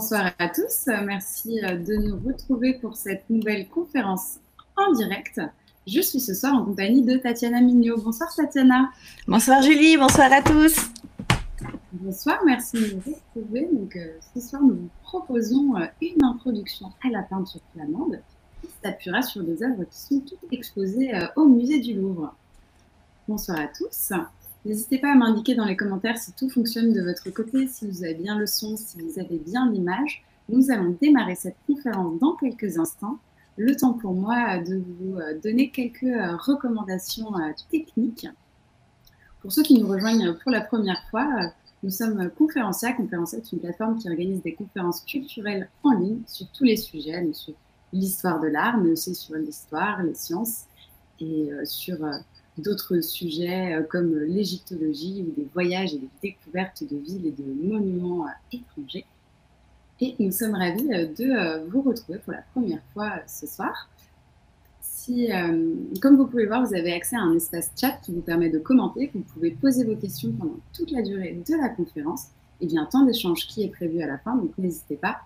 Bonsoir à tous, merci de nous retrouver pour cette nouvelle conférence en direct. Je suis ce soir en compagnie de Tatiana Mignot. Bonsoir Tatiana. Bonsoir Julie, bonsoir à tous. Bonsoir, merci de nous retrouver. Donc, ce soir, nous vous proposons une introduction à la peinture flamande qui s'appuiera sur des œuvres qui sont toutes exposées au musée du Louvre. Bonsoir à tous. N'hésitez pas à m'indiquer dans les commentaires si tout fonctionne de votre côté, si vous avez bien le son, si vous avez bien l'image. Nous allons démarrer cette conférence dans quelques instants. Le temps pour moi de vous donner quelques recommandations techniques. Pour ceux qui nous rejoignent pour la première fois, nous sommes Conférencia. Conférencia est une plateforme qui organise des conférences culturelles en ligne sur tous les sujets, donc sur l'histoire de l'art, mais aussi sur l'histoire, les sciences et sur d'autres sujets comme l'égyptologie ou des voyages et des découvertes de villes et de monuments étrangers. Et nous sommes ravis de vous retrouver pour la première fois ce soir. Comme vous pouvez voir, vous avez accès à un espace chat qui vous permet de commenter, vous pouvez poser vos questions pendant toute la durée de la conférence. Et bien, temps d'échange qui est prévu à la fin, donc n'hésitez pas.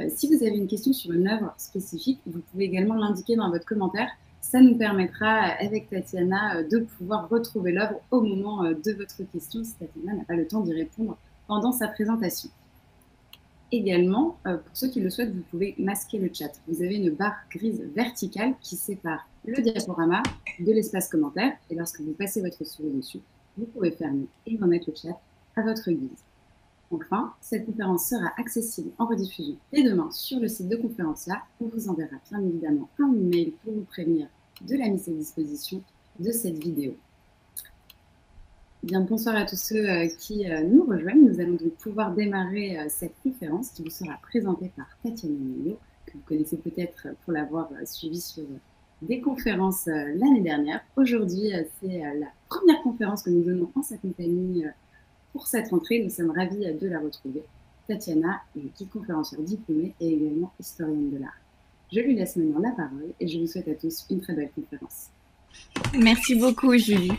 Si vous avez une question sur une œuvre spécifique, vous pouvez également l'indiquer dans votre commentaire. Ça nous permettra, avec Tatiana, de pouvoir retrouver l'œuvre au moment de votre question, si Tatiana n'a pas le temps d'y répondre pendant sa présentation. Également, pour ceux qui le souhaitent, vous pouvez masquer le chat. Vous avez une barre grise verticale qui sépare le diaporama de l'espace commentaire. Et lorsque vous passez votre souris dessus, vous pouvez fermer et remettre le chat à votre guise. Enfin, cette conférence sera accessible en rediffusion dès demain sur le site de Conférencia. On vous enverra bien évidemment un email pour vous prévenir de la mise à disposition de cette vidéo. Bien, bonsoir à tous ceux qui nous rejoignent. Nous allons donc pouvoir démarrer cette conférence qui vous sera présentée par Tatiana Mignot, que vous connaissez peut-être pour l'avoir suivie sur des conférences l'année dernière. Aujourd'hui, c'est la première conférence que nous donnons en sa compagnie pour cette rentrée. Nous sommes ravis de la retrouver. Tatiana est guide conférencière diplômée et également historienne de l'art. Je lui laisse maintenant la parole et je vous souhaite à tous une très belle conférence. Merci beaucoup Julie.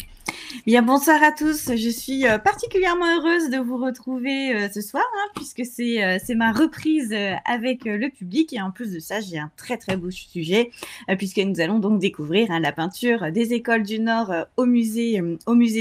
Bien, bonsoir à tous. Je suis particulièrement heureuse de vous retrouver ce soir, puisque c'est ma reprise avec le public. Et en plus de ça, j'ai un très très beau sujet, puisque nous allons donc découvrir la peinture des écoles du Nord au musée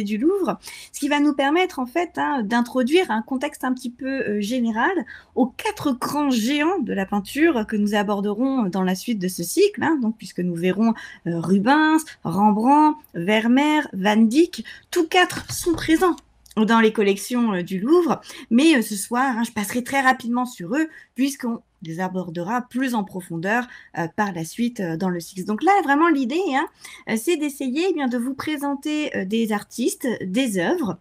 du Louvre, ce qui va nous permettre en fait d'introduire un contexte un petit peu général aux 4 grands géants de la peinture que nous aborderons dans la suite de ce cycle, donc puisque nous verrons Rubens, Rembrandt, Vermeer, Van Dyck. Tous 4 sont présents dans les collections du Louvre, mais ce soir, je passerai très rapidement sur eux, puisqu'on les abordera plus en profondeur par la suite dans le cycle. Donc là, vraiment, l'idée, c'est d'essayer de vous présenter des artistes, des œuvres,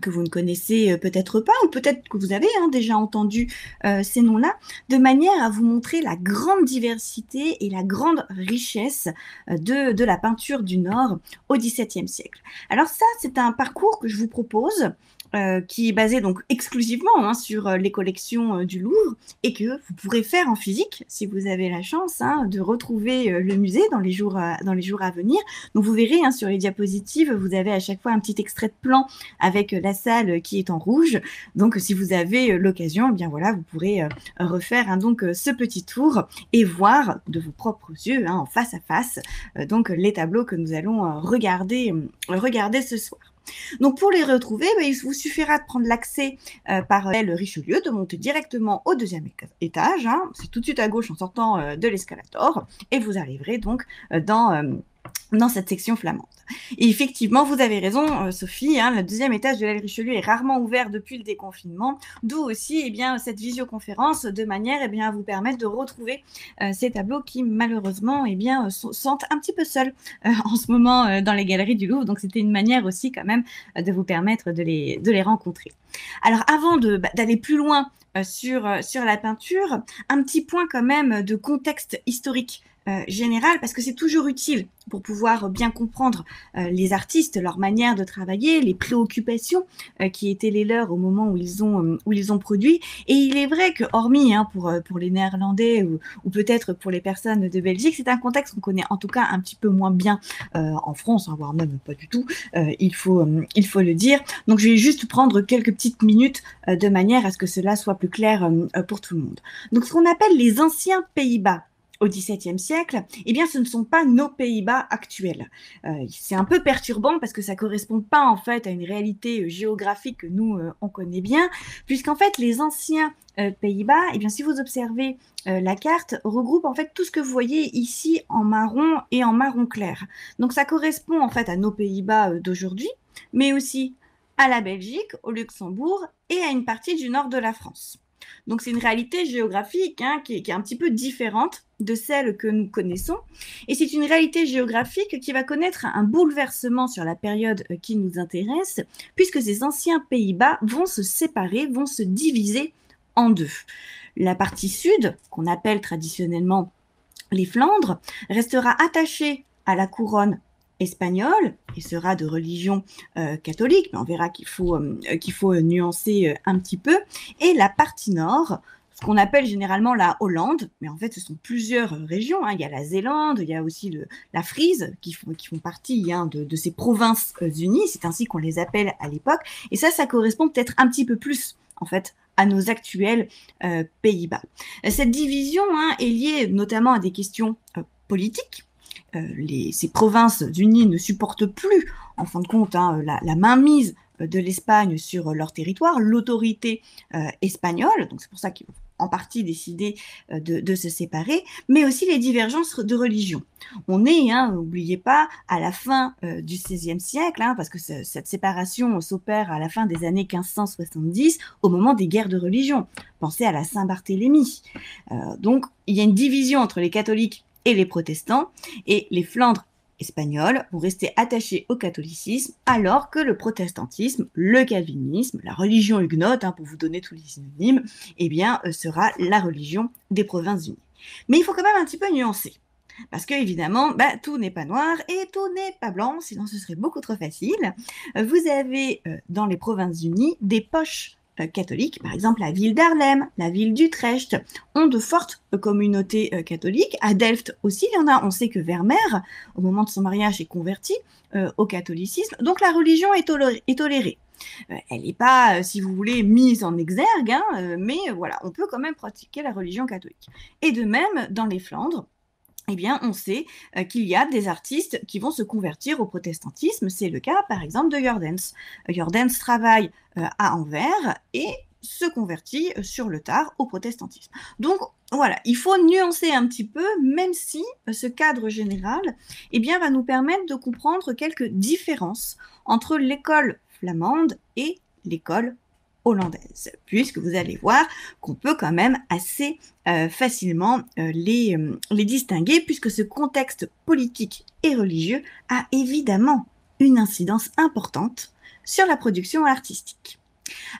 que vous ne connaissez peut-être pas, ou peut-être que vous avez déjà entendu ces noms-là, de manière à vous montrer la grande diversité et la grande richesse de la peinture du Nord au XVIIe siècle. Alors ça, c'est un parcours que je vous propose, qui est basé donc exclusivement sur les collections du Louvre, et que vous pourrez faire en physique si vous avez la chance de retrouver le musée dans les jours à venir. Donc vous verrez sur les diapositives, vous avez à chaque fois un petit extrait de plan avec la salle qui est en rouge. Donc si vous avez l'occasion, bien voilà, vous pourrez refaire donc ce petit tour et voir de vos propres yeux, en face à face, donc les tableaux que nous allons regarder ce soir. Donc pour les retrouver, il vous suffira de prendre l'accès par le Richelieu, de monter directement au 2e étage. C'est tout de suite à gauche en sortant de l'escalator, et vous arriverez donc dans cette section flamande. Et effectivement, vous avez raison, Sophie, le 2e étage de l'aile Richelieu est rarement ouvert depuis le déconfinement, d'où aussi cette visioconférence, de manière à vous permettre de retrouver ces tableaux qui, malheureusement, sont un petit peu seuls en ce moment dans les galeries du Louvre. Donc, c'était une manière aussi quand même de vous permettre de les rencontrer. Alors, avant d'aller plus loin sur la peinture, un petit point quand même de contexte historique générale, parce que c'est toujours utile pour pouvoir bien comprendre les artistes, leur manière de travailler, les préoccupations qui étaient les leurs au moment où ils ont produit. Et il est vrai que, hormis pour les Néerlandais ou peut-être pour les personnes de Belgique, c'est un contexte qu'on connaît en tout cas un petit peu moins bien en France, voire même pas du tout, il faut le dire. Donc je vais juste prendre quelques petites minutes de manière à ce que cela soit plus clair pour tout le monde. Donc ce qu'on appelle les anciens Pays-Bas, au XVIIe siècle, eh bien, ce ne sont pas nos Pays-Bas actuels. C'est un peu perturbant parce que ça ne correspond pas en fait à une réalité géographique que nous, on connaît bien, puisqu'en fait, les anciens Pays-Bas, eh bien, si vous observez la carte, regroupe en fait tout ce que vous voyez ici en marron et en marron clair. Donc, ça correspond en fait à nos Pays-Bas d'aujourd'hui, mais aussi à la Belgique, au Luxembourg et à une partie du nord de la France. Donc, c'est une réalité géographique qui est un petit peu différente de celle que nous connaissons. Et c'est une réalité géographique qui va connaître un bouleversement sur la période qui nous intéresse, puisque ces anciens Pays-Bas vont se séparer, vont se diviser en deux. La partie sud, qu'on appelle traditionnellement les Flandres, restera attachée à la couronne espagnole et sera de religion catholique, mais on verra qu'il faut nuancer un petit peu. Et la partie nord, ce qu'on appelle généralement la Hollande, mais en fait ce sont plusieurs régions. Il y a la Zélande, il y a aussi la Frise qui font partie de ces provinces unies, c'est ainsi qu'on les appelle à l'époque. Et ça correspond peut-être un petit peu plus en fait à nos actuels Pays-Bas. Cette division est liée notamment à des questions politiques. Ces provinces unies ne supportent plus, en fin de compte, la mainmise de l'Espagne sur leur territoire, l'autorité espagnole, donc c'est pour ça qu'ils ont en partie décidé de se séparer, mais aussi les divergences de religion. On est, n'oubliez pas, à la fin du XVIe siècle, parce que cette séparation s'opère à la fin des années 1570, au moment des guerres de religion. Pensez à la Saint-Barthélemy. Donc, il y a une division entre les catholiques et les protestants, et les Flandres espagnols vont rester attachés au catholicisme, alors que le protestantisme, le calvinisme, la religion huguenote, pour vous donner tous les synonymes, sera la religion des Provinces-Unies. Mais il faut quand même un petit peu nuancer. Parce que, évidemment, tout n'est pas noir et tout n'est pas blanc, sinon ce serait beaucoup trop facile. Vous avez dans les Provinces-Unies des poches catholiques, par exemple la ville d'Haarlem, la ville d'Utrecht, ont de fortes communautés catholiques. À Delft aussi, il y en a. On sait que Vermeer, au moment de son mariage, est converti au catholicisme. Donc la religion est tolérée. Elle n'est pas, si vous voulez, mise en exergue, mais voilà, on peut quand même pratiquer la religion catholique. Et de même, dans les Flandres, on sait qu'il y a des artistes qui vont se convertir au protestantisme. C'est le cas, par exemple, de Jordens. Jordens travaille à Anvers et se convertit sur le tard au protestantisme. Donc, voilà, il faut nuancer un petit peu, même si ce cadre général va nous permettre de comprendre quelques différences entre l'école flamande et l'école hollandaise, puisque vous allez voir qu'on peut quand même assez facilement les distinguer, puisque ce contexte politique et religieux a évidemment une incidence importante sur la production artistique.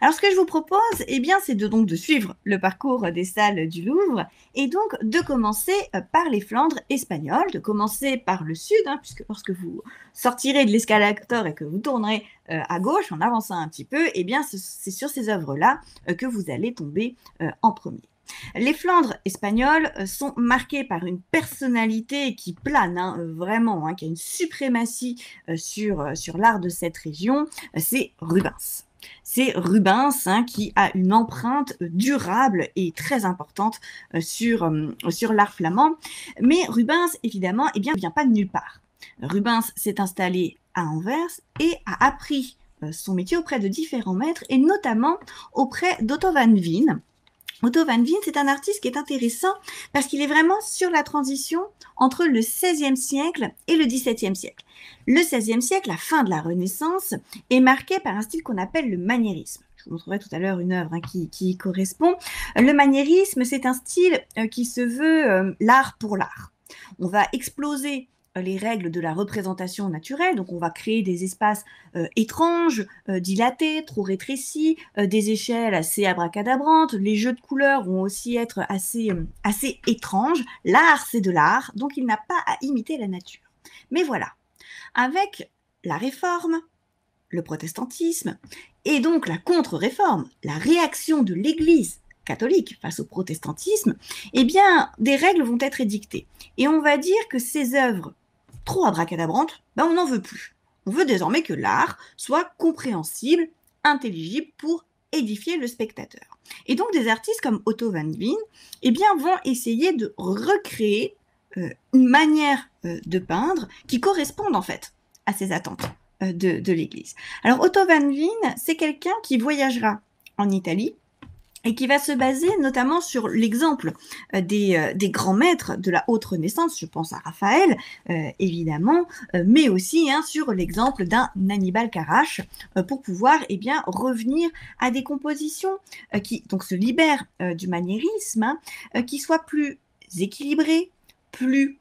Alors, ce que je vous propose, c'est de suivre le parcours des salles du Louvre et donc de commencer par les Flandres espagnoles, de commencer par le sud, puisque lorsque vous sortirez de l'escalator et que vous tournerez à gauche en avançant un petit peu, c'est sur ces œuvres-là que vous allez tomber en premier. Les Flandres espagnoles sont marquées par une personnalité qui plane vraiment, qui a une suprématie sur l'art de cette région, c'est Rubens. C'est Rubens qui a une empreinte durable et très importante sur l'art flamand. Mais Rubens, évidemment, vient pas de nulle part. Rubens s'est installé à Anvers et a appris son métier auprès de différents maîtres et notamment auprès d'Otto van Veen. Otto van Veen, c'est un artiste qui est intéressant parce qu'il est vraiment sur la transition entre le XVIe siècle et le XVIIe siècle. Le XVIe siècle, la fin de la Renaissance, est marqué par un style qu'on appelle le maniérisme. Je vous montrerai tout à l'heure une œuvre qui y correspond. Le maniérisme, c'est un style qui se veut l'art pour l'art. On va exploser les règles de la représentation naturelle. Donc, on va créer des espaces étranges, dilatés, trop rétrécis, des échelles assez abracadabrantes. Les jeux de couleurs vont aussi être assez étranges. L'art, c'est de l'art, donc il n'a pas à imiter la nature. Mais voilà, avec la Réforme, le protestantisme, et donc la contre-réforme, la réaction de l'Église catholique face au protestantisme, eh bien, des règles vont être édictées. Et on va dire que ces œuvres trop abracadabrantes, on n'en veut plus. On veut désormais que l'art soit compréhensible, intelligible pour édifier le spectateur. Et donc, des artistes comme Otto van Veen, eh bien, vont essayer de recréer une manière de peindre qui corresponde en fait à ces attentes de l'Église. Alors Otto van Veen, c'est quelqu'un qui voyagera en Italie et qui va se baser notamment sur l'exemple des grands maîtres de la haute Renaissance, je pense à Raphaël, évidemment, mais aussi sur l'exemple d'un Hannibal Carrach, pour pouvoir revenir à des compositions qui donc se libèrent du maniérisme, qui soient plus équilibrées, plus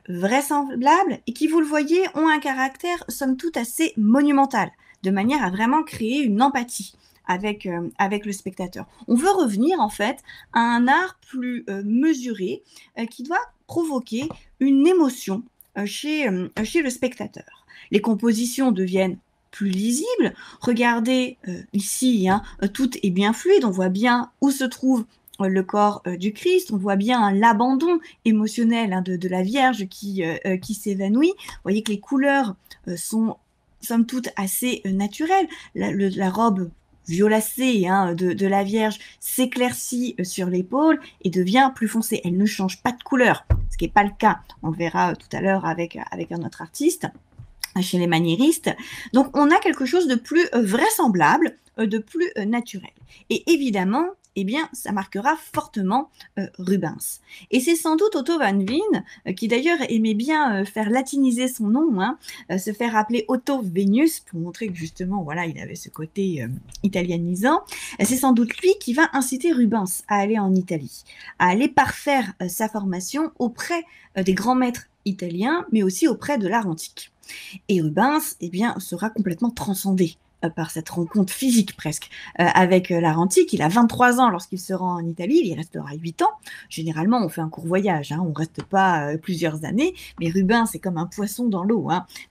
vraisemblables, et qui, vous le voyez, ont un caractère, somme toute, assez monumental, de manière à vraiment créer une empathie avec le spectateur. On veut revenir, en fait, à un art plus mesuré, qui doit provoquer une émotion chez le spectateur. Les compositions deviennent plus lisibles. Regardez ici, tout est bien fluide, on voit bien où se trouve le corps du Christ, on voit bien l'abandon émotionnel de la Vierge qui s'évanouit. Vous voyez que les couleurs sont, somme toute, assez naturelles. La robe violacée de la Vierge s'éclaircit sur l'épaule et devient plus foncée. Elle ne change pas de couleur, ce qui n'est pas le cas. On le verra tout à l'heure avec un autre artiste, chez les maniéristes. Donc, on a quelque chose de plus vraisemblable, de plus naturel. Et évidemment, ça marquera fortement Rubens. Et c'est sans doute Otto van Veen, qui d'ailleurs aimait bien faire latiniser son nom, se faire appeler Otto Vénus, pour montrer que justement, voilà, il avait ce côté italianisant. C'est sans doute lui qui va inciter Rubens à aller en Italie, à aller parfaire sa formation auprès des grands maîtres italiens, mais aussi auprès de l'art antique. Et Rubens, sera complètement transcendé par cette rencontre physique presque avec l'art antique. Il a 23 ans lorsqu'il se rend en Italie, il y restera 8 ans. Généralement, on fait un court voyage, on ne reste pas plusieurs années, mais Rubens, c'est comme un poisson dans l'eau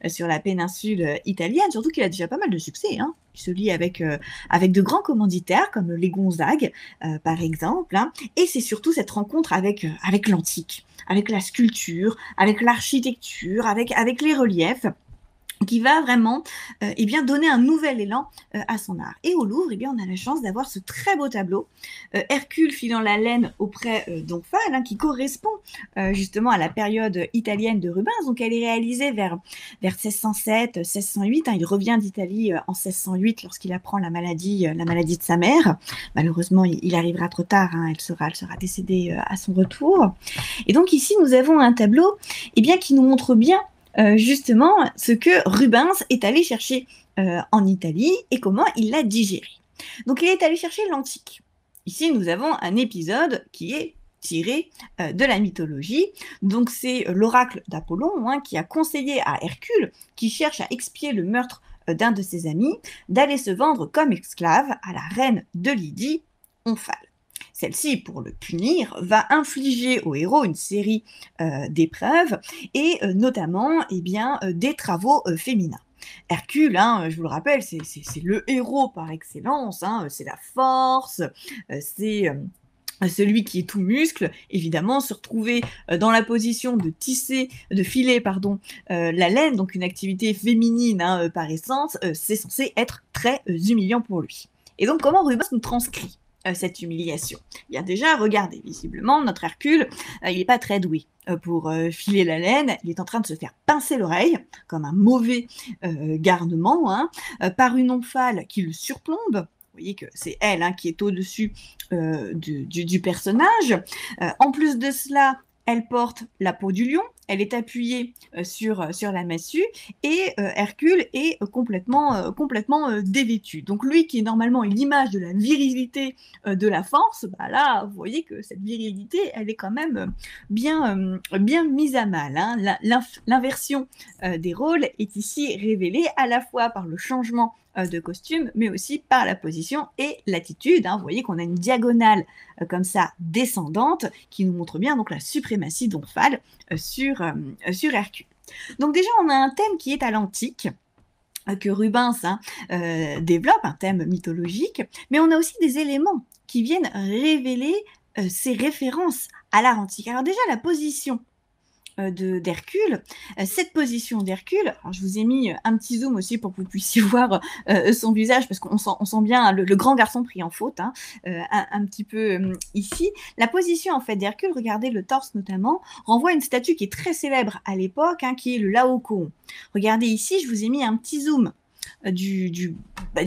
sur la péninsule italienne, surtout qu'il a déjà pas mal de succès. Il se lie avec de grands commanditaires comme les Gonzague, par exemple, et c'est surtout cette rencontre avec l'antique, avec la sculpture, avec l'architecture, avec les reliefs, qui va vraiment donner un nouvel élan à son art. Et au Louvre, on a la chance d'avoir ce très beau tableau, Hercule filant la laine auprès d'Omphale, qui correspond justement à la période italienne de Rubens. Donc elle est réalisée vers 1607, 1608. Il revient d'Italie en 1608 lorsqu'il apprend la maladie de sa mère. Malheureusement, il arrivera trop tard. Elle sera décédée à son retour. Et donc ici, nous avons un tableau qui nous montre bien justement ce que Rubens est allé chercher enItalie et comment il l'a digéré. Donc il est allé chercher l'antique. Ici, nous avons un épisode qui est tiré de la mythologie. Donc c'est l'oracle d'Apollon qui a conseillé à Hercule, qui cherche à expier le meurtre d'un de ses amis, d'aller se vendre comme esclave à la reine de Lydie, Omphale. Celle-ci, pour le punir, va infliger au héros une série d'épreuves et notamment des travaux féminins. Hercule, je vous le rappelle, c'est le héros par excellence, c'est la force, c'est celui qui est tout muscle. Évidemment, se retrouver dans la position de filer la laine, donc une activité féminine par essence, c'est censé être très humiliant pour lui. Et donc, comment Rubens nous transcrit cette humiliation? Déjà, regardez, visiblement, notre Hercule, il n'est pas très doué pour filer la laine. Il est en train de se faire pincer l'oreille, comme un mauvais garnement, par une Omphale qui le surplombe. Vous voyez que c'est elle qui est au-dessus du personnage. En plus de cela, elle porte la peau du lion, elle est appuyée sur la massue et Hercule est complètement dévêtu. Donc lui qui est normalement l'inimage de la virilité, de la force, bah là, vous voyez que cette virilité, elle est quand même bien mise à mal. Hein. L'inversion des rôles est ici révélée à la fois par le changement de costume, mais aussi par la position et l'attitude. Hein. Vous voyez qu'on a une diagonale comme ça descendante qui nous montre bien donc la suprématie d'Omphale sur Hercule. Donc déjà, on a un thème qui est à l'antique, que Rubens développe, un thème mythologique, mais on a aussi des éléments qui viennent révéler ces références à l'art antique. Alors déjà, la position d'Hercule. Cette position d'Hercule, je vous ai mis un petit zoom aussi pour que vous puissiez voir son visage, parce qu'on sent bien le grand garçon pris en faute, hein, un petit peu ici. La position en fait d'Hercule, regardez le torse notamment, renvoie à une statue qui est très célèbre à l'époque, hein, qui est le Laocoon. Regardez ici, je vous ai mis un petit zoom du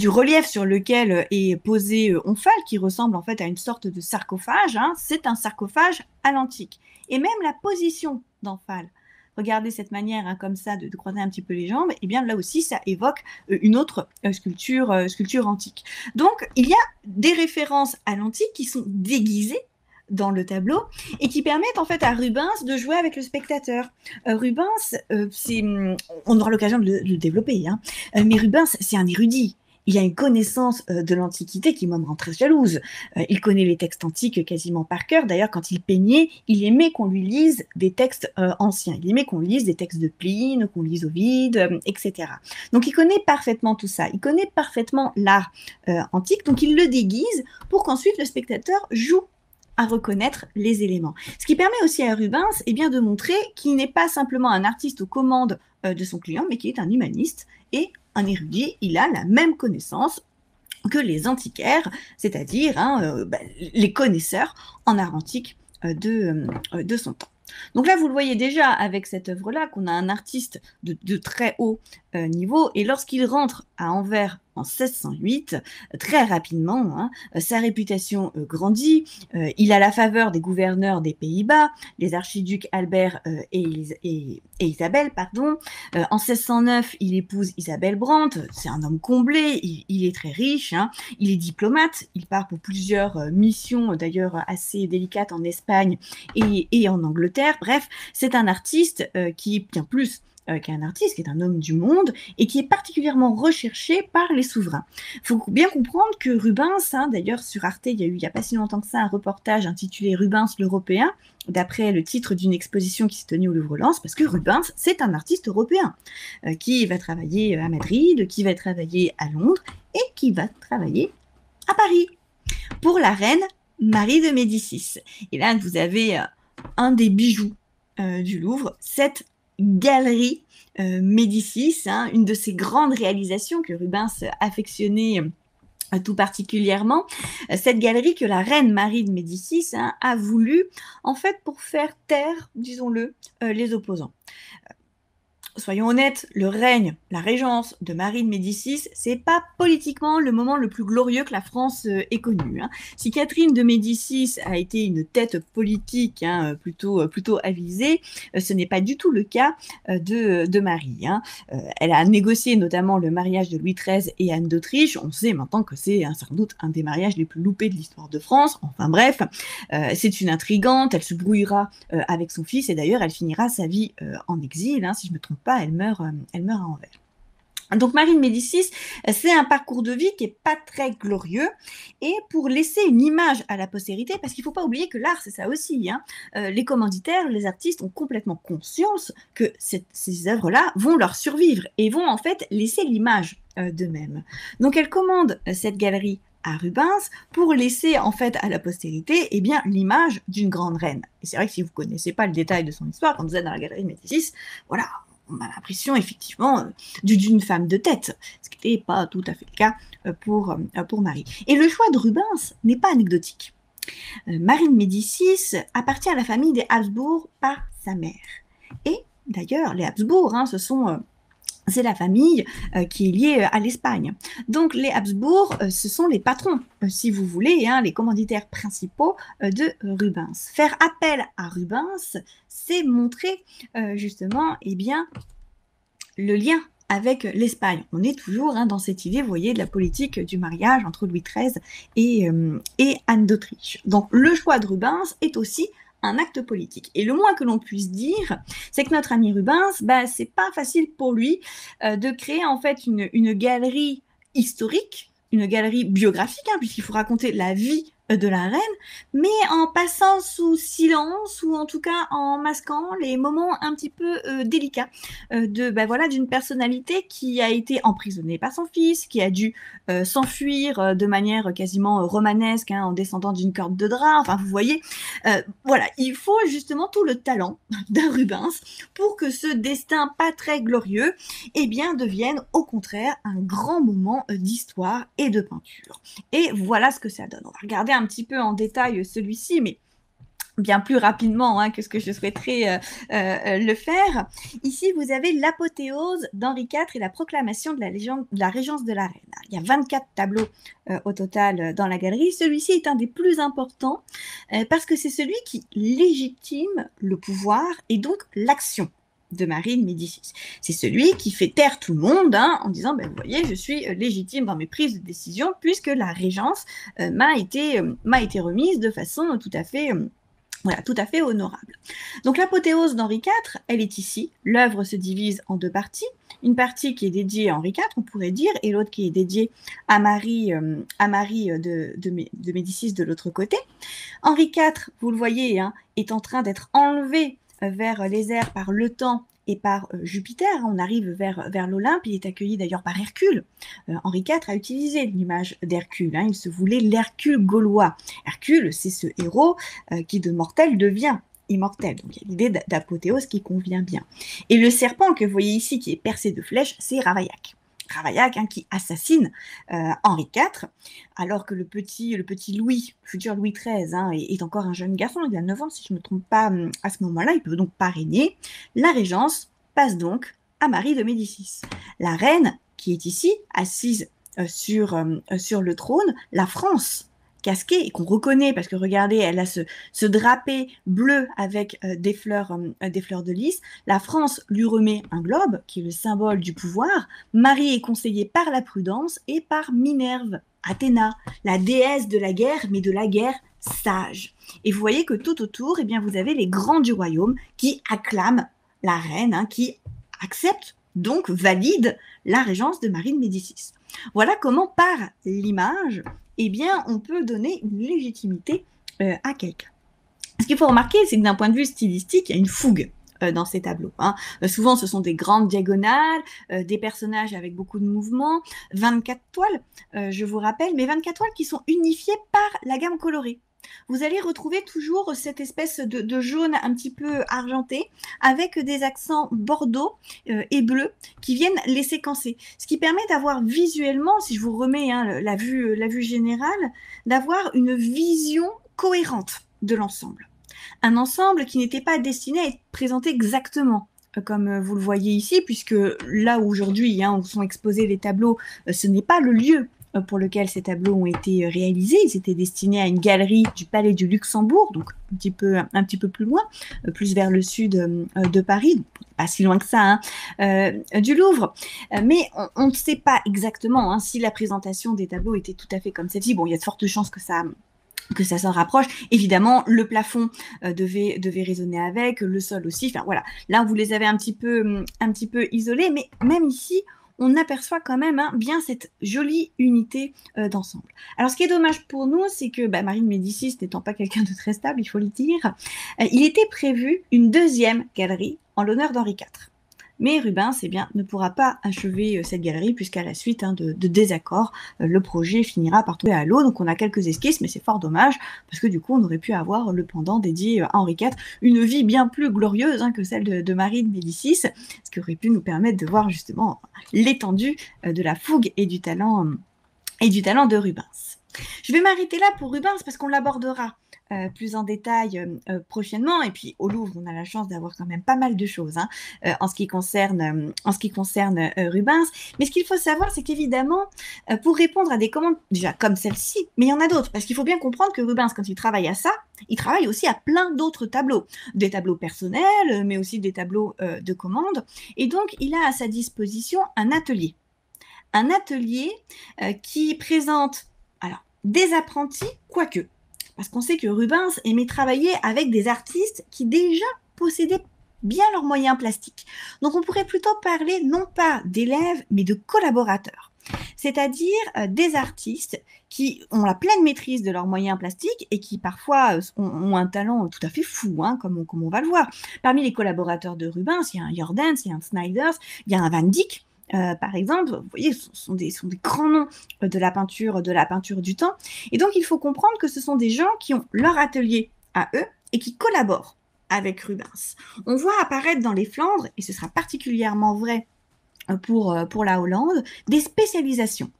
relief sur lequel est posé Omphale, qui ressemble en fait à une sorte de sarcophage. Hein. C'est un sarcophage à l'antique. Et même la position d'Omphale, regardez cette manière hein, comme ça de croiser un petit peu les jambes, et bien là aussi ça évoque une autre sculpture antique. Donc il y a des références à l'antique qui sont déguisées dans le tableau et qui permettent en fait à Rubens de jouer avec le spectateur. Rubens, on aura l'occasion de le développer, hein, mais Rubens, c'est un érudit. Il a une connaissance de l'Antiquité qui, moi, me rend très jalouse. Il connaît les textes antiques quasiment par cœur. D'ailleurs, quand il peignait, il aimait qu'on lui lise des textes anciens. Il aimait qu'on lise des textes de Pline, qu'on lise Ovide, etc. Donc, il connaît parfaitement tout ça. Il connaît parfaitement l'art antique. Donc, il le déguise pour qu'ensuite le spectateur joue à reconnaître les éléments. Ce qui permet aussi à Rubens bien, de montrer qu'il n'est pas simplement un artiste aux commandes de son client, mais qu'il est un humaniste et un érudit. Il a la même connaissance que les antiquaires, c'est-à-dire les connaisseurs en art antique de son temps. Donc là, vous le voyez déjà avec cette œuvre-là, qu'on a un artiste de très haut niveau, et lorsqu'il rentre à Anvers en 1608, très rapidement, hein, sa réputation grandit, il a la faveur des gouverneurs des Pays-Bas, les archiducs Albert et Isabelle, pardon. En 1609, il épouse Isabelle Brandt, c'est un homme comblé, il est très riche, hein, il est diplomate, il part pour plusieurs missions, d'ailleurs assez délicates en Espagne et en Angleterre. Bref, c'est un artiste qui est bien plus qu'un artiste, qui est un homme du monde et qui est particulièrement recherché par les souverains. Il faut bien comprendre que Rubens, hein, d'ailleurs sur Arte, il y a eu il n'y a pas si longtemps que ça un reportage intitulé Rubens l'Européen, d'après le titre d'une exposition qui s'est tenue au Louvre-Lens, parce que Rubens, c'est un artiste européen qui va travailler à Madrid, qui va travailler à Londres et qui va travailler à Paris pour la reine Marie de Médicis. Et là, vous avez un des bijoux du Louvre, cette galerie Médicis, hein, une de ces grandes réalisations que Rubens affectionnait tout particulièrement, cette galerie que la reine Marie de Médicis hein, a voulu, en fait, pour faire taire, disons-le, les opposants. Soyons honnêtes, le règne, la régence de Marie de Médicis, c'est pas politiquement le moment le plus glorieux que la France ait connu. Hein. Si Catherine de Médicis a été une tête politique hein, plutôt avisée, ce n'est pas du tout le cas de Marie. Hein. Elle a négocié notamment le mariage de Louis XIII et Anne d'Autriche. On sait maintenant que c'est sans doute un des mariages les plus loupés de l'histoire de France. Enfin bref, c'est une intrigante, elle se brouillera avec son fils et d'ailleurs elle finira sa vie en exil, hein, si je me trompe pas, elle meurt à Anvers. Donc Marie de Médicis, c'est un parcours de vie qui n'est pas très glorieux et pour laisser une image à la postérité, parce qu'il ne faut pas oublier que l'art c'est ça aussi, hein, les commanditaires, les artistes ont complètement conscience que ces œuvres-là vont leur survivre et vont en fait laisser l'image d'eux-mêmes. Donc elle commande cette galerie à Rubens pour laisser en fait à la postérité l'image d'une grande reine. Et c'est vrai que si vous ne connaissez pas le détail de son histoire, quand vous êtes dans la galerie de Médicis, voilà, on a l'impression effectivement d'une femme de tête, ce qui n'était pas tout à fait le cas pour Marie. Et le choix de Rubens n'est pas anecdotique. Marie de Médicis appartient à la famille des Habsbourg par sa mère. Et d'ailleurs, les Habsbourg, hein, ce sont c'est la famille qui est liée à l'Espagne. Donc les Habsbourg, ce sont les patrons, si vous voulez, hein, les commanditaires principaux de Rubens. Faire appel à Rubens, c'est montrer justement eh bien, le lien avec l'Espagne. On est toujours dans cette idée, vous voyez, de la politique du mariage entre Louis XIII et Anne d'Autriche. Donc le choix de Rubens est aussi un acte politique. Et le moins que l'on puisse dire, c'est que notre ami Rubens, c'est pas facile pour lui de créer en fait une galerie historique, une galerie biographique, puisqu'il faut raconter la vie de la reine, mais en passant sous silence ou en tout cas en masquant les moments un petit peu délicats d'une personnalité qui a été emprisonnée par son fils, qui a dû s'enfuir de manière quasiment romanesque en descendant d'une corde de drap. Enfin, vous voyez, voilà, il faut justement tout le talent d'un Rubens pour que ce destin pas très glorieux, devienne au contraire un grand moment d'histoire et de peinture. Et voilà ce que ça donne. On va regarder un petit peu en détail celui-ci, mais bien plus rapidement que ce que je souhaiterais le faire. Ici, vous avez l'apothéose d'Henri IV et la proclamation de la régence de la reine. Il y a 24 tableaux au total dans la galerie. Celui-ci est un des plus importants parce que c'est celui qui légitime le pouvoir et donc l'action de Marie de Médicis. C'est celui qui fait taire tout le monde en disant, vous voyez, je suis légitime dans mes prises de décision puisque la régence m'a été remise de façon tout à fait honorable. Donc l'apothéose d'Henri IV, elle est ici. L'œuvre se divise en deux parties. Une partie qui est dédiée à Henri IV, on pourrait dire, et l'autre qui est dédiée à Marie de Médicis de l'autre côté. Henri IV, vous le voyez, est en train d'être enlevé vers les airs par le temps et par Jupiter. On arrive vers l'Olympe. Il est accueilli d'ailleurs par Hercule. Henri IV a utilisé l'image d'Hercule. Il se voulait l'Hercule gaulois. Hercule, c'est ce héros qui de mortel devient immortel. Donc il y a l'idée d'apothéose qui convient bien. Et le serpent que vous voyez ici, qui est percé de flèches, c'est Ravaillac. Ravaillac qui assassine Henri IV, alors que le petit Louis, futur Louis XIII, est encore un jeune garçon, il a 9 ans si je ne me trompe pas à ce moment-là, il peut donc pas régner. La régence passe donc à Marie de Médicis. La reine, qui est ici, assise sur le trône, la France, casquée et qu'on reconnaît parce que regardez, elle a ce drapé bleu avec des fleurs de lys. La France lui remet un globe qui est le symbole du pouvoir. Marie est conseillée par la prudence et par Minerve, Athéna, la déesse de la guerre, mais de la guerre sage. Et vous voyez que tout autour, vous avez les grands du royaume qui acclament la reine, qui acceptent, donc valide la régence de Marie de Médicis. Voilà comment, par l'image, on peut donner une légitimité à quelqu'un. Ce qu'il faut remarquer, c'est que d'un point de vue stylistique, il y a une fougue dans ces tableaux. Souvent, ce sont des grandes diagonales, des personnages avec beaucoup de mouvements, 24 toiles, je vous rappelle, mais 24 toiles qui sont unifiées par la gamme colorée. Vous allez retrouver toujours cette espèce de jaune un petit peu argenté avec des accents bordeaux et bleus qui viennent les séquencer. Ce qui permet d'avoir visuellement, si je vous remets la vue générale, d'avoir une vision cohérente de l'ensemble. Un ensemble qui n'était pas destiné à être présenté exactement comme vous le voyez ici, puisque là où aujourd'hui où sont exposés les tableaux, ce n'est pas le lieu pour lequel ces tableaux ont été réalisés. Ils étaient destinés à une galerie du Palais du Luxembourg, donc un petit peu plus loin, plus vers le sud de Paris, pas si loin que ça, du Louvre. Mais on ne sait pas exactement si la présentation des tableaux était tout à fait comme celle-ci. Bon, il y a de fortes chances que ça s'en rapproche. Évidemment, le plafond devait résonner avec, le sol aussi. Enfin voilà, là vous les avez un petit peu isolés, mais même ici, on aperçoit quand même bien cette jolie unité d'ensemble. Alors, ce qui est dommage pour nous, c'est que Marie de Médicis, n'étant pas quelqu'un de très stable, il faut le dire, il était prévu une deuxième galerie en l'honneur d'Henri IV. Mais Rubens ne pourra pas achever cette galerie puisqu'à la suite de désaccords, le projet finira par tomber à l'eau. Donc on a quelques esquisses, mais c'est fort dommage parce que du coup on aurait pu avoir le pendant dédié à Henri IV, une vie bien plus glorieuse que celle de Marie de Médicis, ce qui aurait pu nous permettre de voir justement l'étendue de la fougue et du talent de Rubens. Je vais m'arrêter là pour Rubens parce qu'on l'abordera plus en détail prochainement. Et puis au Louvre, on a la chance d'avoir quand même pas mal de choses hein, en ce qui concerne Rubens. Mais ce qu'il faut savoir, c'est qu'évidemment, pour répondre à des commandes, déjà comme celle-ci, mais il y en a d'autres, parce qu'il faut bien comprendre que Rubens, quand il travaille à ça, il travaille aussi à plein d'autres tableaux, des tableaux personnels, mais aussi des tableaux de commandes. Et donc, il a à sa disposition un atelier qui présente alors, des apprentis, quoique, parce qu'on sait que Rubens aimait travailler avec des artistes qui déjà possédaient bien leurs moyens plastiques. Donc on pourrait plutôt parler non pas d'élèves, mais de collaborateurs, c'est-à-dire des artistes qui ont la pleine maîtrise de leurs moyens plastiques et qui parfois ont un talent tout à fait fou, hein, comme on va le voir. Parmi les collaborateurs de Rubens, il y a un Jordaens, il y a un Snyders, il y a un Van Dyck, par exemple, vous voyez, ce sont des grands noms de la peinture du temps. Et donc, il faut comprendre que ce sont des gens qui ont leur atelier à eux et qui collaborent avec Rubens. On voit apparaître dans les Flandres, et ce sera particulièrement vrai pour la Hollande, des spécialisations.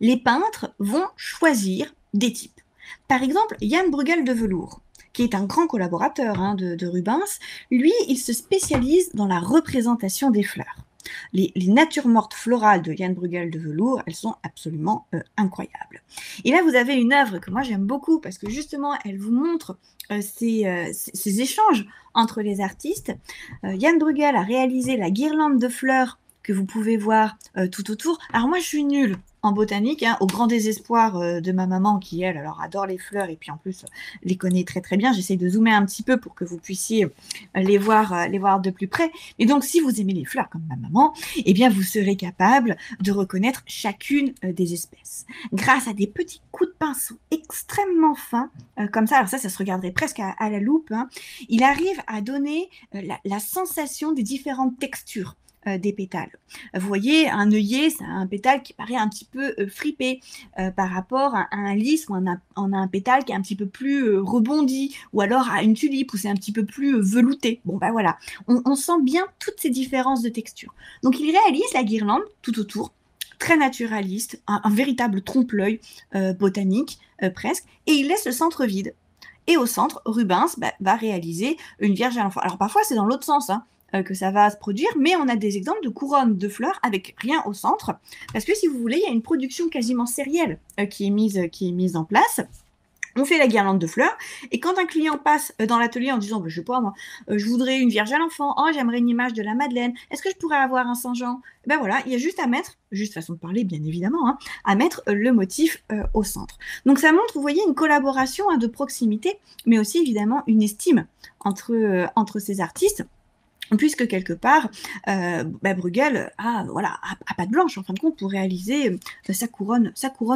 Les peintres vont choisir des types. Par exemple, Jan Bruegel de Velours, qui est un grand collaborateur hein, de Rubens, lui, il se spécialise dans la représentation des fleurs. Les natures mortes florales de Jan Bruegel de Velours, elles sont absolument incroyables. Et là, vous avez une œuvre que moi j'aime beaucoup parce que justement, elle vous montre ces échanges entre les artistes. Jan Bruegel a réalisé la guirlande de fleurs que vous pouvez voir tout autour. Alors moi, je suis nulle en botanique, hein, au grand désespoir de ma maman qui, elle, alors adore les fleurs et puis en plus les connaît très très bien. J'essaie de zoomer un petit peu pour que vous puissiez les voir de plus près. Et donc, si vous aimez les fleurs comme ma maman, eh bien, vous serez capable de reconnaître chacune des espèces. Grâce à des petits coups de pinceau extrêmement fins, comme ça, alors ça se regarderait presque à la loupe, hein, il arrive à donner la sensation des différentes textures des pétales. Vous voyez, un œillet, c'est un pétale qui paraît un petit peu fripé par rapport à un lys où on a un pétale qui est un petit peu plus rebondi, ou alors à une tulipe où c'est un petit peu plus velouté. Bon, ben voilà, on sent bien toutes ces différences de texture. Donc, il réalise la guirlande tout autour, très naturaliste, un véritable trompe-l'œil botanique presque, et il laisse le centre vide. Et au centre, Rubens va réaliser une Vierge à l'enfant. Alors, parfois, c'est dans l'autre sens, hein, que ça va se produire, mais on a des exemples de couronnes de fleurs avec rien au centre, parce que si vous voulez, il y a une production quasiment sérielle qui est mise en place. On fait la guirlande de fleurs, et quand un client passe dans l'atelier en disant, je sais pas moi, je voudrais une Vierge à l'enfant, oh j'aimerais une image de la Madeleine, est-ce que je pourrais avoir un Saint-Jean? Ben voilà, il y a juste à mettre, juste façon de parler bien évidemment, hein, à mettre le motif au centre. Donc ça montre, vous voyez, une collaboration de proximité, mais aussi évidemment une estime entre ces artistes, puisque quelque part, Bruegel a patte blanche, en fin de compte, pour réaliser sa couronne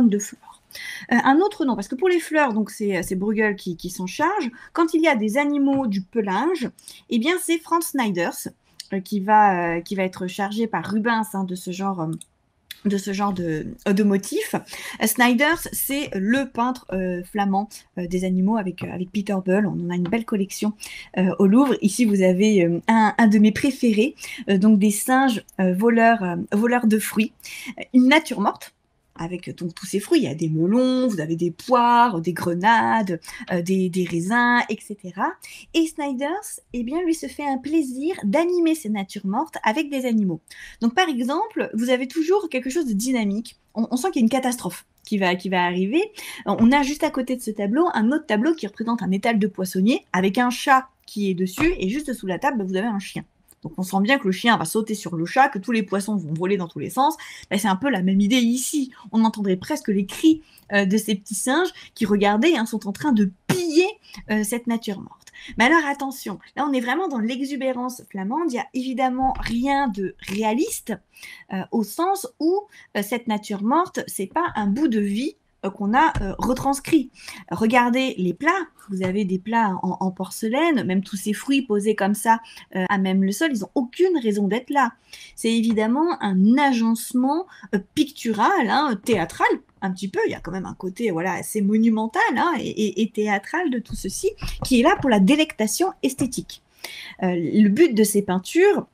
de fleurs. Un autre nom, parce que pour les fleurs, donc c'est Bruegel qui s'en charge. Quand il y a des animaux du pelage, eh bien c'est Franz Snyders qui va être chargé par Rubens hein, de ce genre de motifs. Snyders, c'est le peintre flamand des animaux avec Peter Bull. On en a une belle collection au Louvre. Ici, vous avez un de mes préférés, donc des singes voleurs de fruits. Une nature morte, avec donc tous ces fruits. Il y a des melons, vous avez des poires, des grenades, des raisins, etc. Et Snyders, eh bien, lui se fait un plaisir d'animer ces natures mortes avec des animaux. Donc, par exemple, vous avez toujours quelque chose de dynamique. On sent qu'il y a une catastrophe qui va arriver. On a juste à côté de ce tableau un autre tableau qui représente un étal de poissonnier avec un chat qui est dessus, et juste sous la table, vous avez un chien. Donc on sent bien que le chien va sauter sur le chat, que tous les poissons vont voler dans tous les sens. Ben, c'est un peu la même idée ici. On entendrait presque les cris de ces petits singes qui, regardez, hein, sont en train de piller cette nature morte. Mais alors attention, là on est vraiment dans l'exubérance flamande. Il n'y a évidemment rien de réaliste au sens où cette nature morte, c'est pas un bout de vie qu'on a retranscrit. Regardez les plats, vous avez des plats en porcelaine, même tous ces fruits posés comme ça à même le sol, ils n'ont aucune raison d'être là. C'est évidemment un agencement pictural, hein, théâtral, un petit peu, il y a quand même un côté assez monumental hein, et théâtral de tout ceci, qui est là pour la délectation esthétique. Le but de ces peintures,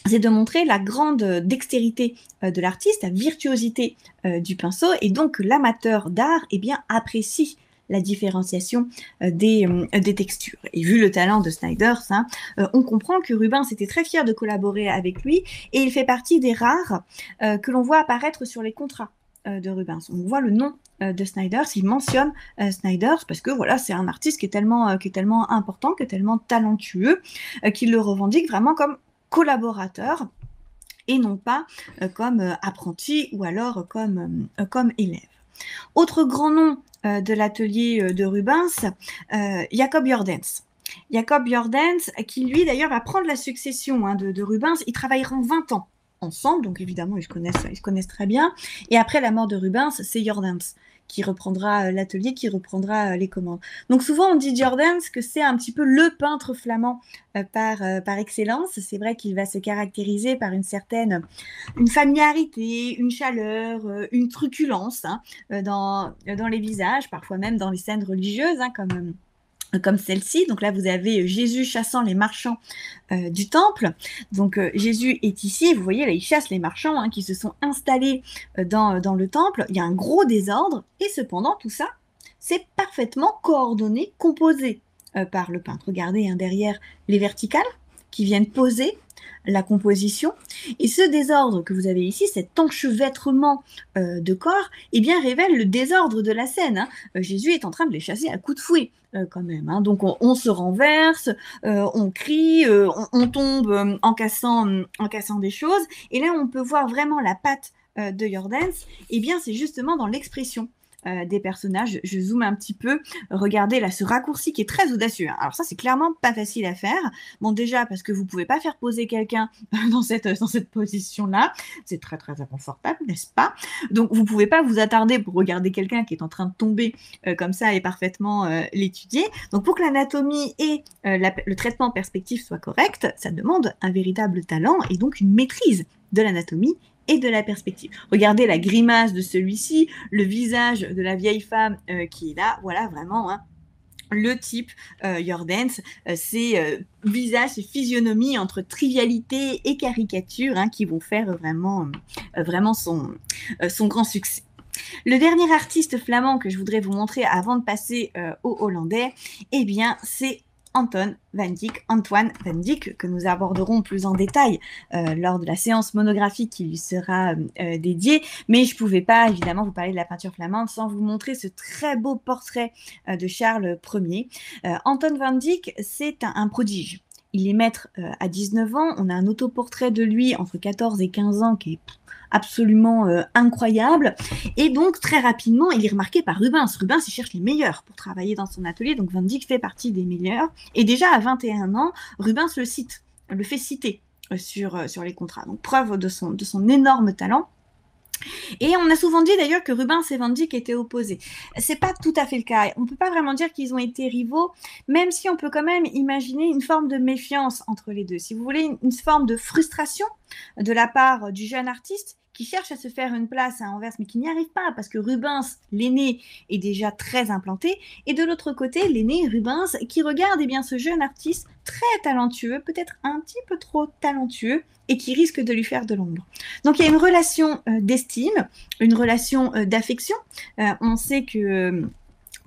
c'est de montrer la grande dextérité de l'artiste, la virtuosité du pinceau, et donc l'amateur d'art eh bien, apprécie la différenciation des textures. Et vu le talent de Snyders, hein, on comprend que Rubens était très fier de collaborer avec lui et il fait partie des rares que l'on voit apparaître sur les contrats de Rubens. On voit le nom de Snyders, il mentionne Snyders parce que voilà, c'est un artiste qui est tellement important, qui est tellement talentueux, qu'il le revendique vraiment comme collaborateur et non pas comme apprenti ou alors comme élève. Autre grand nom de l'atelier de Rubens, Jacob Jordaens. Jacob Jordaens, qui lui d'ailleurs va prendre la succession de Rubens, ils travailleront 20 ans ensemble, donc évidemment ils se connaissent très bien, et après la mort de Rubens, c'est Jordaens qui reprendra l'atelier, qui reprendra les commandes. Donc souvent on dit Jordaens que c'est un petit peu le peintre flamand par excellence. C'est vrai qu'il va se caractériser par une familiarité, une chaleur, une truculence dans les visages, parfois même dans les scènes religieuses, comme celle-ci. Donc là, vous avez Jésus chassant les marchands du temple. Donc Jésus est ici, vous voyez, là, il chasse les marchands qui se sont installés dans le temple. Il y a un gros désordre, et cependant, tout ça, c'est parfaitement coordonné, composé par le peintre. Regardez derrière les verticales qui viennent poser la composition. Et ce désordre que vous avez ici, cet enchevêtrement de corps, eh bien, révèle le désordre de la scène. Jésus est en train de les chasser à coups de fouet, quand même. Donc, on se renverse, on crie, on tombe en cassant des choses. Et là, on peut voir vraiment la patte de Jordaens. Eh bien, c'est justement dans l'expression des personnages. Je zoome un petit peu. Regardez là ce raccourci qui est très audacieux. Alors ça, c'est clairement pas facile à faire. Bon, déjà parce que vous pouvez pas faire poser quelqu'un dans cette position-là. C'est très très inconfortable, n'est-ce pas? Donc vous pouvez pas vous attarder pour regarder quelqu'un qui est en train de tomber comme ça et parfaitement l'étudier. Donc pour que l'anatomie et le traitement perspectif soient corrects, ça demande un véritable talent et donc une maîtrise de l'anatomie et de la perspective. Regardez la grimace de celui-ci, le visage de la vieille femme qui est là, voilà vraiment le type Jordaens, ces visages, ces physionomies entre trivialité et caricature qui vont faire vraiment son grand succès. Le dernier artiste flamand que je voudrais vous montrer avant de passer au hollandais, eh bien c'est Antoine van Dyck, que nous aborderons plus en détail lors de la séance monographique qui lui sera dédiée. Mais je ne pouvais pas, évidemment, vous parler de la peinture flamande sans vous montrer ce très beau portrait de Charles Ier. Antoine van Dyck, c'est un prodige. Il est maître à 19 ans. On a un autoportrait de lui entre 14 et 15 ans qui est absolument incroyable. Et donc, très rapidement, il est remarqué par Rubens. Rubens, il cherche les meilleurs pour travailler dans son atelier. Donc, Van Dyck fait partie des meilleurs. Et déjà, à 21 ans, Rubens le fait citer sur les contrats. Donc, preuve de son énorme talent. Et on a souvent dit d'ailleurs que Rubens et Van Dyck étaient opposés. C'est pas tout à fait le cas. On peut pas vraiment dire qu'ils ont été rivaux, même si on peut quand même imaginer une forme de méfiance entre les deux. Si vous voulez, une forme de frustration de la part du jeune artiste qui cherche à se faire une place à Anvers, mais qui n'y arrive pas, parce que Rubens, l'aîné, est déjà très implanté, et de l'autre côté, l'aîné, Rubens, qui regarde ce jeune artiste très talentueux, peut-être un petit peu trop talentueux, et qui risque de lui faire de l'ombre. Donc il y a une relation d'estime, une relation d'affection. On sait que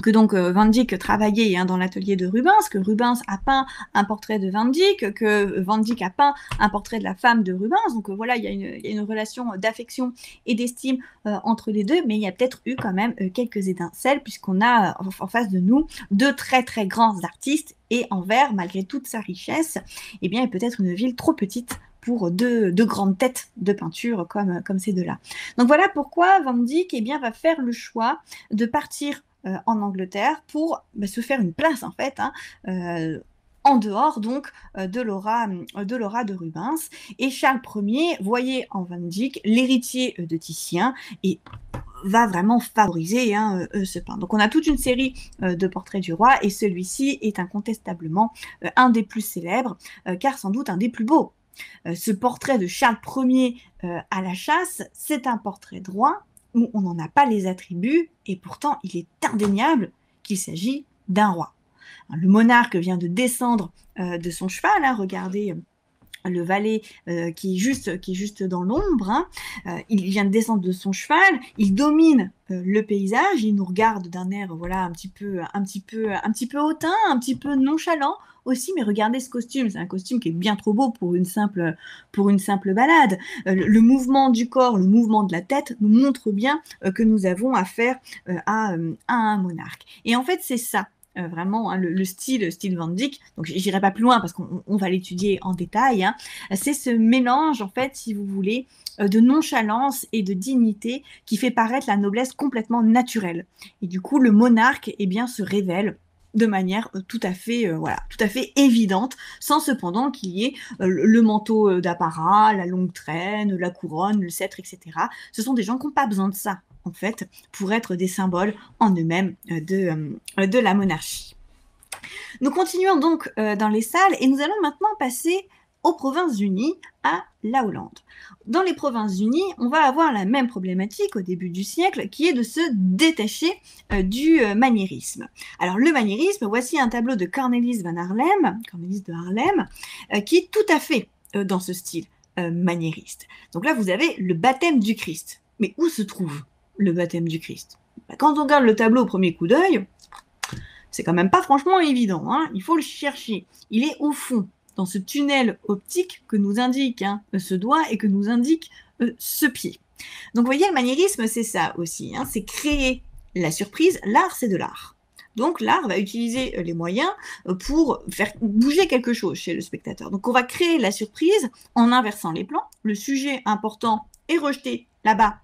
donc Van Dyck travaillait dans l'atelier de Rubens, que Rubens a peint un portrait de Van Dyck, que Van Dyck a peint un portrait de la femme de Rubens. Donc voilà, il y a une relation d'affection et d'estime entre les deux, mais il y a peut-être eu quand même quelques étincelles, puisqu'on a en face de nous deux très très grands artistes, et Anvers, malgré toute sa richesse, eh bien, est peut-être une ville trop petite pour deux grandes têtes de peinture comme ces deux-là. Donc voilà pourquoi Van Dyck va faire le choix de partir en Angleterre pour se faire une place en fait, en dehors donc de l'aura de Rubens. Et Charles Ier voyait en Van Dyck l'héritier de Titien et va vraiment favoriser ce peintre. Donc on a toute une série de portraits du roi, et celui-ci est incontestablement un des plus célèbres, car sans doute un des plus beaux. Ce portrait de Charles Ier à la chasse, c'est un portrait de roi où on n'en a pas les attributs, et pourtant il est indéniable qu'il s'agit d'un roi. Le monarque vient de descendre de son cheval, regardez le valet qui est juste dans l'ombre, hein. Il vient de descendre de son cheval, il domine le paysage, il nous regarde d'un air voilà un petit peu hautain, un petit peu nonchalant aussi, mais regardez ce costume, c'est un costume qui est bien trop beau pour une simple balade. Le mouvement du corps, le mouvement de la tête nous montre bien que nous avons affaire à un monarque. Et en fait, c'est ça. Vraiment, hein, le style Van Dyck, donc j'irai pas plus loin parce qu'on va l'étudier en détail, hein. C'est ce mélange, en fait, si vous voulez, de nonchalance et de dignité qui fait paraître la noblesse complètement naturelle. Et du coup, le monarque, eh bien, se révèle de manière tout à fait évidente, sans cependant qu'il y ait le manteau d'apparat, la longue traîne, la couronne, le sceptre, etc. Ce sont des gens qui n'ont pas besoin de ça, en fait, pour être des symboles en eux-mêmes de la monarchie. Nous continuons donc dans les salles et nous allons maintenant passer aux Provinces-Unies, à la Hollande. Dans les Provinces-Unies, on va avoir la même problématique au début du siècle, qui est de se détacher du maniérisme. Alors le maniérisme, voici un tableau de Cornelis de Haarlem, qui est tout à fait dans ce style maniériste. Donc là, vous avez le baptême du Christ. Mais où se trouve le baptême du Christ? Quand on regarde le tableau au premier coup d'œil, c'est quand même pas franchement évident, hein. Il faut le chercher. Il est au fond, dans ce tunnel optique que nous indique ce doigt et que nous indique ce pied. Donc vous voyez, le maniérisme, c'est ça aussi, hein, c'est créer la surprise. L'art, c'est de l'art. Donc l'art va utiliser les moyens pour faire bouger quelque chose chez le spectateur. Donc on va créer la surprise en inversant les plans. Le sujet important est rejeté là-bas,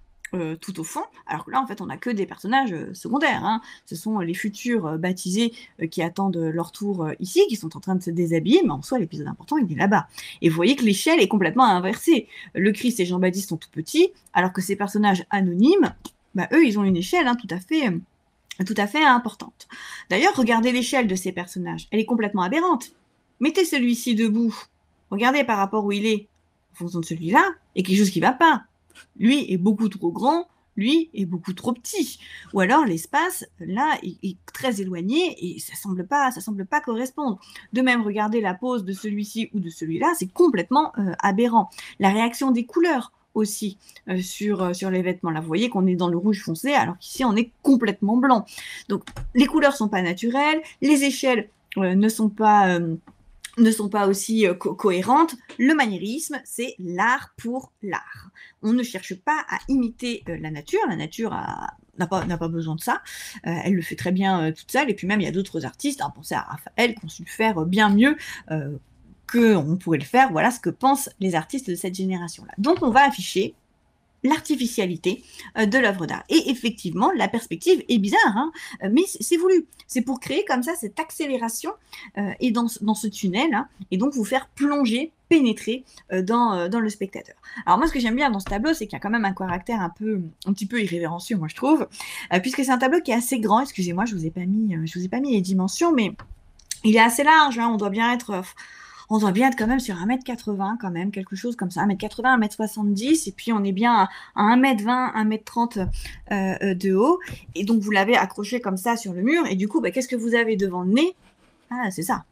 tout au fond, alors que là, en fait, on n'a que des personnages secondaires, hein. Ce sont les futurs baptisés qui attendent leur tour ici, qui sont en train de se déshabiller, mais en soi, l'épisode important, il est là-bas. Et vous voyez que l'échelle est complètement inversée. Le Christ et Jean-Baptiste sont tout petits, alors que ces personnages anonymes, eux, ils ont une échelle tout à fait importante. D'ailleurs, regardez l'échelle de ces personnages. Elle est complètement aberrante. Mettez celui-ci debout. Regardez par rapport où il est, en fonction de celui-là, et quelque chose qui ne va pas. Lui est beaucoup trop grand, lui est beaucoup trop petit. Ou alors l'espace, là, est très éloigné et ça semble pas correspondre. De même, regardez la pose de celui-ci ou de celui-là, c'est complètement aberrant. La réaction des couleurs aussi sur les vêtements. Là, vous voyez qu'on est dans le rouge foncé, alors qu'ici, on est complètement blanc. Donc, les couleurs sont pas naturelles, les échelles ne sont pas aussi cohérentes. Le maniérisme, c'est l'art pour l'art. On ne cherche pas à imiter la nature. La nature n'a pas besoin de ça. Elle le fait très bien toute seule. Et puis même, il y a d'autres artistes, pensez à Raphaël, qui ont su le faire bien mieux qu'on pourrait le faire. Voilà ce que pensent les artistes de cette génération-là. Donc, on va afficher l'artificialité de l'œuvre d'art. Et effectivement, la perspective est bizarre, mais c'est voulu. C'est pour créer comme ça cette accélération et dans ce tunnel, et donc vous faire plonger, pénétrer dans le spectateur. Alors moi, ce que j'aime bien dans ce tableau, c'est qu'il y a quand même un caractère un petit peu irrévérencieux, moi je trouve, puisque c'est un tableau qui est assez grand. Excusez-moi, je vous ai pas mis les dimensions, mais il est assez large, on doit bien être quand même sur 1m80 quand même, quelque chose comme ça, 1m80, 1m70, et puis on est bien à 1m20, 1m30 de haut, et donc vous l'avez accroché comme ça sur le mur, et du coup, qu'est-ce que vous avez devant le nez? Ah, c'est ça.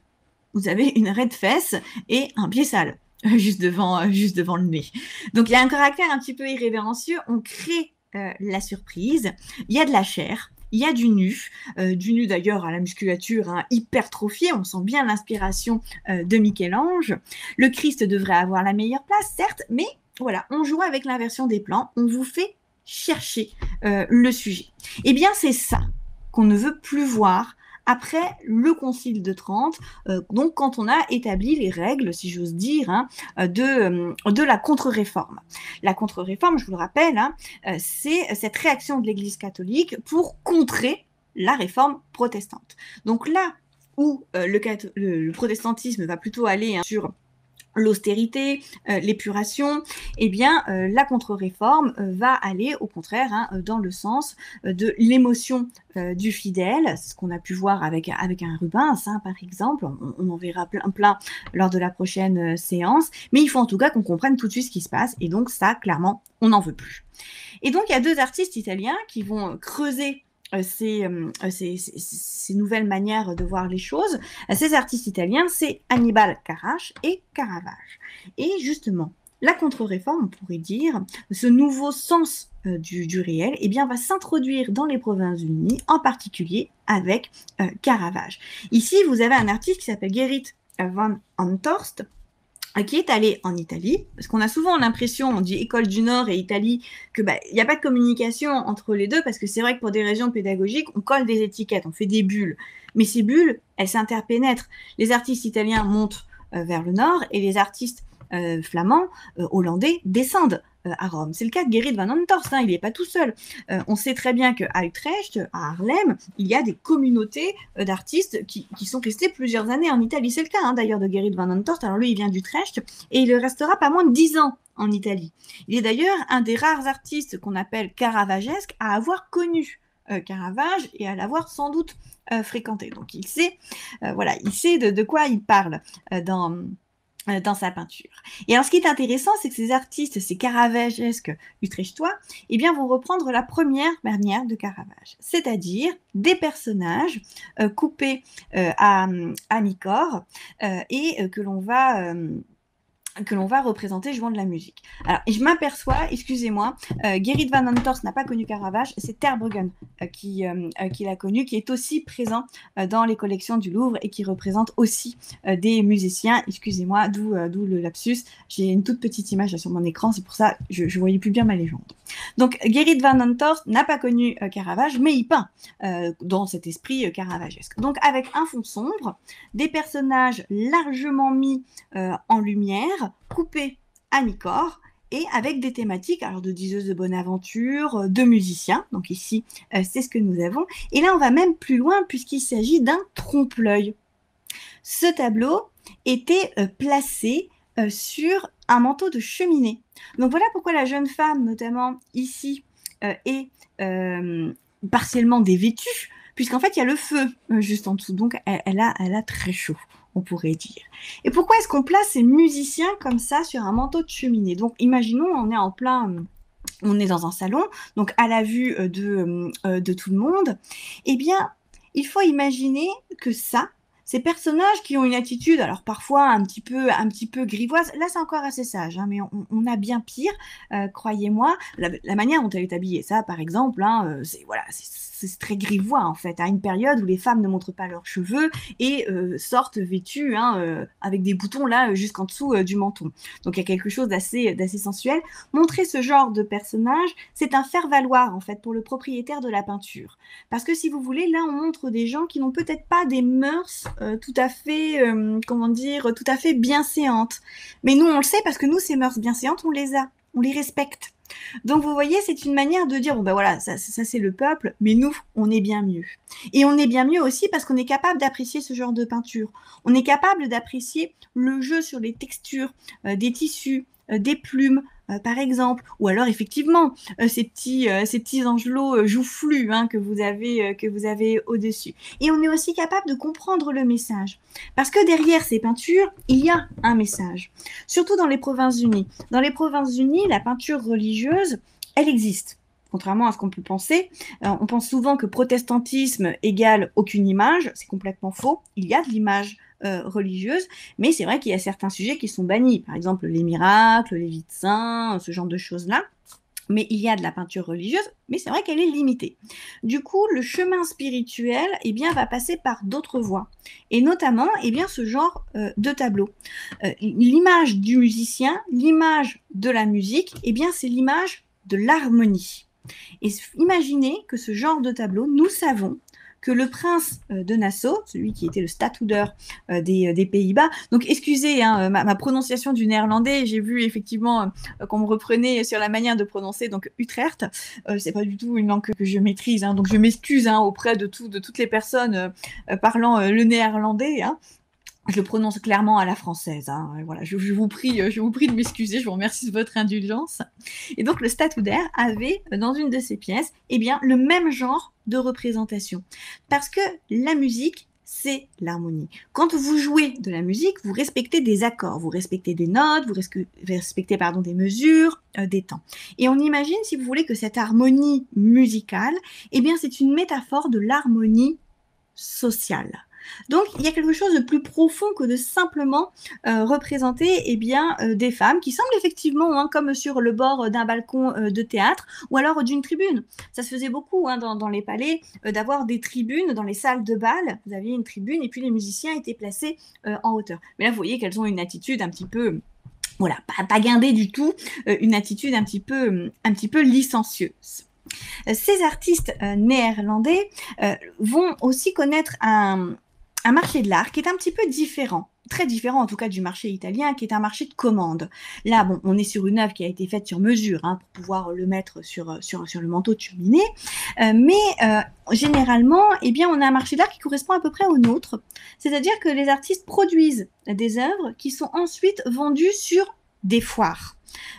Vous avez une raie de fesse et un pied sale, juste devant le nez. Donc il y a un caractère un petit peu irrévérencieux, on crée la surprise, il y a de la chair, il y a du nu d'ailleurs à la musculature hypertrophiée, on sent bien l'inspiration de Michel-Ange. Le Christ devrait avoir la meilleure place, certes, mais voilà, on joue avec l'inversion des plans, on vous fait chercher le sujet. Eh bien, c'est ça qu'on ne veut plus voir après le Concile de Trente, donc quand on a établi les règles, si j'ose dire, de la contre-réforme. La contre-réforme, je vous le rappelle, c'est cette réaction de l'Église catholique pour contrer la réforme protestante. Donc là où le protestantisme va plutôt aller sur l'austérité, l'épuration, eh bien, la contre-réforme va aller, au contraire, dans le sens de l'émotion du fidèle, ce qu'on a pu voir avec un Rubens, par exemple, on en verra plein lors de la prochaine séance, mais il faut en tout cas qu'on comprenne tout de suite ce qui se passe, et donc ça, clairement, on n'en veut plus. Et donc, il y a deux artistes italiens qui vont creuser ces nouvelles manières de voir les choses, ces artistes italiens, c'est Annibale Carracci et Caravage. Et justement, la contre-réforme, on pourrait dire, ce nouveau sens du réel, eh bien, va s'introduire dans les Provinces-Unies, en particulier avec Caravage. Ici, vous avez un artiste qui s'appelle Gerrit van Antorst, qui est allé en Italie, parce qu'on a souvent l'impression, on dit école du Nord et Italie, que il n'y a pas de communication entre les deux, parce que c'est vrai que pour des raisons pédagogiques, on colle des étiquettes, on fait des bulles. Mais ces bulles, elles s'interpénètrent. Les artistes italiens montent vers le Nord, et les artistes flamands, hollandais, descendent à Rome. C'est le cas de Gerrit van Antorst, il n'est pas tout seul. On sait très bien qu'à Utrecht, à Haarlem, il y a des communautés d'artistes qui sont restés plusieurs années en Italie. C'est le cas d'ailleurs de Gerrit van Antorst. Alors lui, il vient d'Utrecht et il restera pas moins de 10 ans en Italie. Il est d'ailleurs un des rares artistes qu'on appelle caravagesques à avoir connu Caravage et à l'avoir sans doute fréquenté. Donc il sait, il sait de quoi il parle dans sa peinture. Et alors, ce qui est intéressant, c'est que ces artistes, ces caravagesques utrechtois, eh bien, vont reprendre la première manière de Caravage, c'est-à-dire des personnages coupés à mi-corps et que l'on va représenter jouant de la musique. Alors, je m'aperçois, excusez-moi, Gerrit van Antorst n'a pas connu Caravage, c'est Terbruggen qui l'a connu, qui est aussi présent dans les collections du Louvre et qui représente aussi des musiciens. Excusez-moi, d'où le lapsus. J'ai une toute petite image là sur mon écran, c'est pour ça que je ne voyais plus bien ma légende. Donc, Gerrit van Antorst n'a pas connu Caravage, mais il peint dans cet esprit caravagesque. Donc, avec un fond sombre, des personnages largement mis en lumière, coupés à mi-corps, et avec des thématiques alors de diseuses de bonne aventure, de musiciens. Donc ici, c'est ce que nous avons. Et là, on va même plus loin puisqu'il s'agit d'un trompe-l'œil. Ce tableau était placé sur un manteau de cheminée. Donc voilà pourquoi la jeune femme, notamment ici, est partiellement dévêtue, puisqu'en fait, il y a le feu juste en dessous. Donc, elle a très chaud, on pourrait dire. Et pourquoi est-ce qu'on place ces musiciens comme ça sur un manteau de cheminée? Donc, imaginons, on est dans un salon, donc à la vue de tout le monde. Eh bien, il faut imaginer que ces personnages qui ont une attitude, alors parfois un petit peu grivoise, là c'est encore assez sage, mais on a bien pire, croyez-moi, la manière dont elle est habillée, ça par exemple, c'est très grivois en fait, à une période où les femmes ne montrent pas leurs cheveux et sortent vêtues avec des boutons là jusqu'en dessous du menton. Donc il y a quelque chose d'assez sensuel. Montrer ce genre de personnage, c'est un faire-valoir en fait pour le propriétaire de la peinture. Parce que si vous voulez, là on montre des gens qui n'ont peut-être pas des mœurs tout à fait, tout à fait bienséantes. Mais nous on le sait parce que nous ces mœurs bienséantes, on les respecte. Donc vous voyez, c'est une manière de dire, ça c'est le peuple, mais nous, on est bien mieux. Et on est bien mieux aussi parce qu'on est capable d'apprécier ce genre de peinture. On est capable d'apprécier le jeu sur les textures, des tissus, des plumes, par exemple, ou alors effectivement ces petits angelots joufflus que vous avez au-dessus. Et on est aussi capable de comprendre le message, parce que derrière ces peintures, il y a un message. Surtout dans les Provinces-Unies. Dans les Provinces-Unies, la peinture religieuse, elle existe. Contrairement à ce qu'on peut penser, on pense souvent que protestantisme égale aucune image. C'est complètement faux. Il y a de l'image religieuse, mais c'est vrai qu'il y a certains sujets qui sont bannis, par exemple les miracles, les vies de saints, ce genre de choses-là. Mais il y a de la peinture religieuse, mais c'est vrai qu'elle est limitée. Du coup, le chemin spirituel va passer par d'autres voies, et notamment ce genre de tableau. L'image du musicien, l'image de la musique, c'est l'image de l'harmonie. Et imaginez que ce genre de tableau, nous savons que le prince de Nassau, celui qui était le stadhouder des Pays-Bas, donc excusez ma prononciation du néerlandais, j'ai vu effectivement qu'on me reprenait sur la manière de prononcer, donc Utrecht, c'est pas du tout une langue que je maîtrise, donc je m'excuse auprès de toutes les personnes parlant le néerlandais, Je le prononce clairement à la française. Voilà, je vous prie de m'excuser. Je vous remercie de votre indulgence. Et donc, le stadhouder avait, dans une de ses pièces, le même genre de représentation. Parce que la musique, c'est l'harmonie. Quand vous jouez de la musique, vous respectez des accords, vous respectez des notes, vous respectez des mesures, des temps. Et on imagine, si vous voulez, que cette harmonie musicale, eh bien, c'est une métaphore de l'harmonie sociale. Donc, il y a quelque chose de plus profond que de simplement représenter des femmes qui semblent effectivement comme sur le bord d'un balcon de théâtre ou alors d'une tribune. Ça se faisait beaucoup dans les palais d'avoir des tribunes dans les salles de bal. Vous aviez une tribune et puis les musiciens étaient placés en hauteur. Mais là, vous voyez qu'elles ont une attitude un petit peu... Voilà, pas guindée du tout, une attitude un petit peu licencieuse. Ces artistes néerlandais vont aussi connaître un marché de l'art qui est un petit peu différent, très différent en tout cas du marché italien, qui est un marché de commande. Là, bon, on est sur une œuvre qui a été faite sur mesure pour pouvoir le mettre sur le manteau de cheminée, mais généralement, on a un marché de l'art qui correspond à peu près au nôtre, c'est-à-dire que les artistes produisent des œuvres qui sont ensuite vendues sur des foires.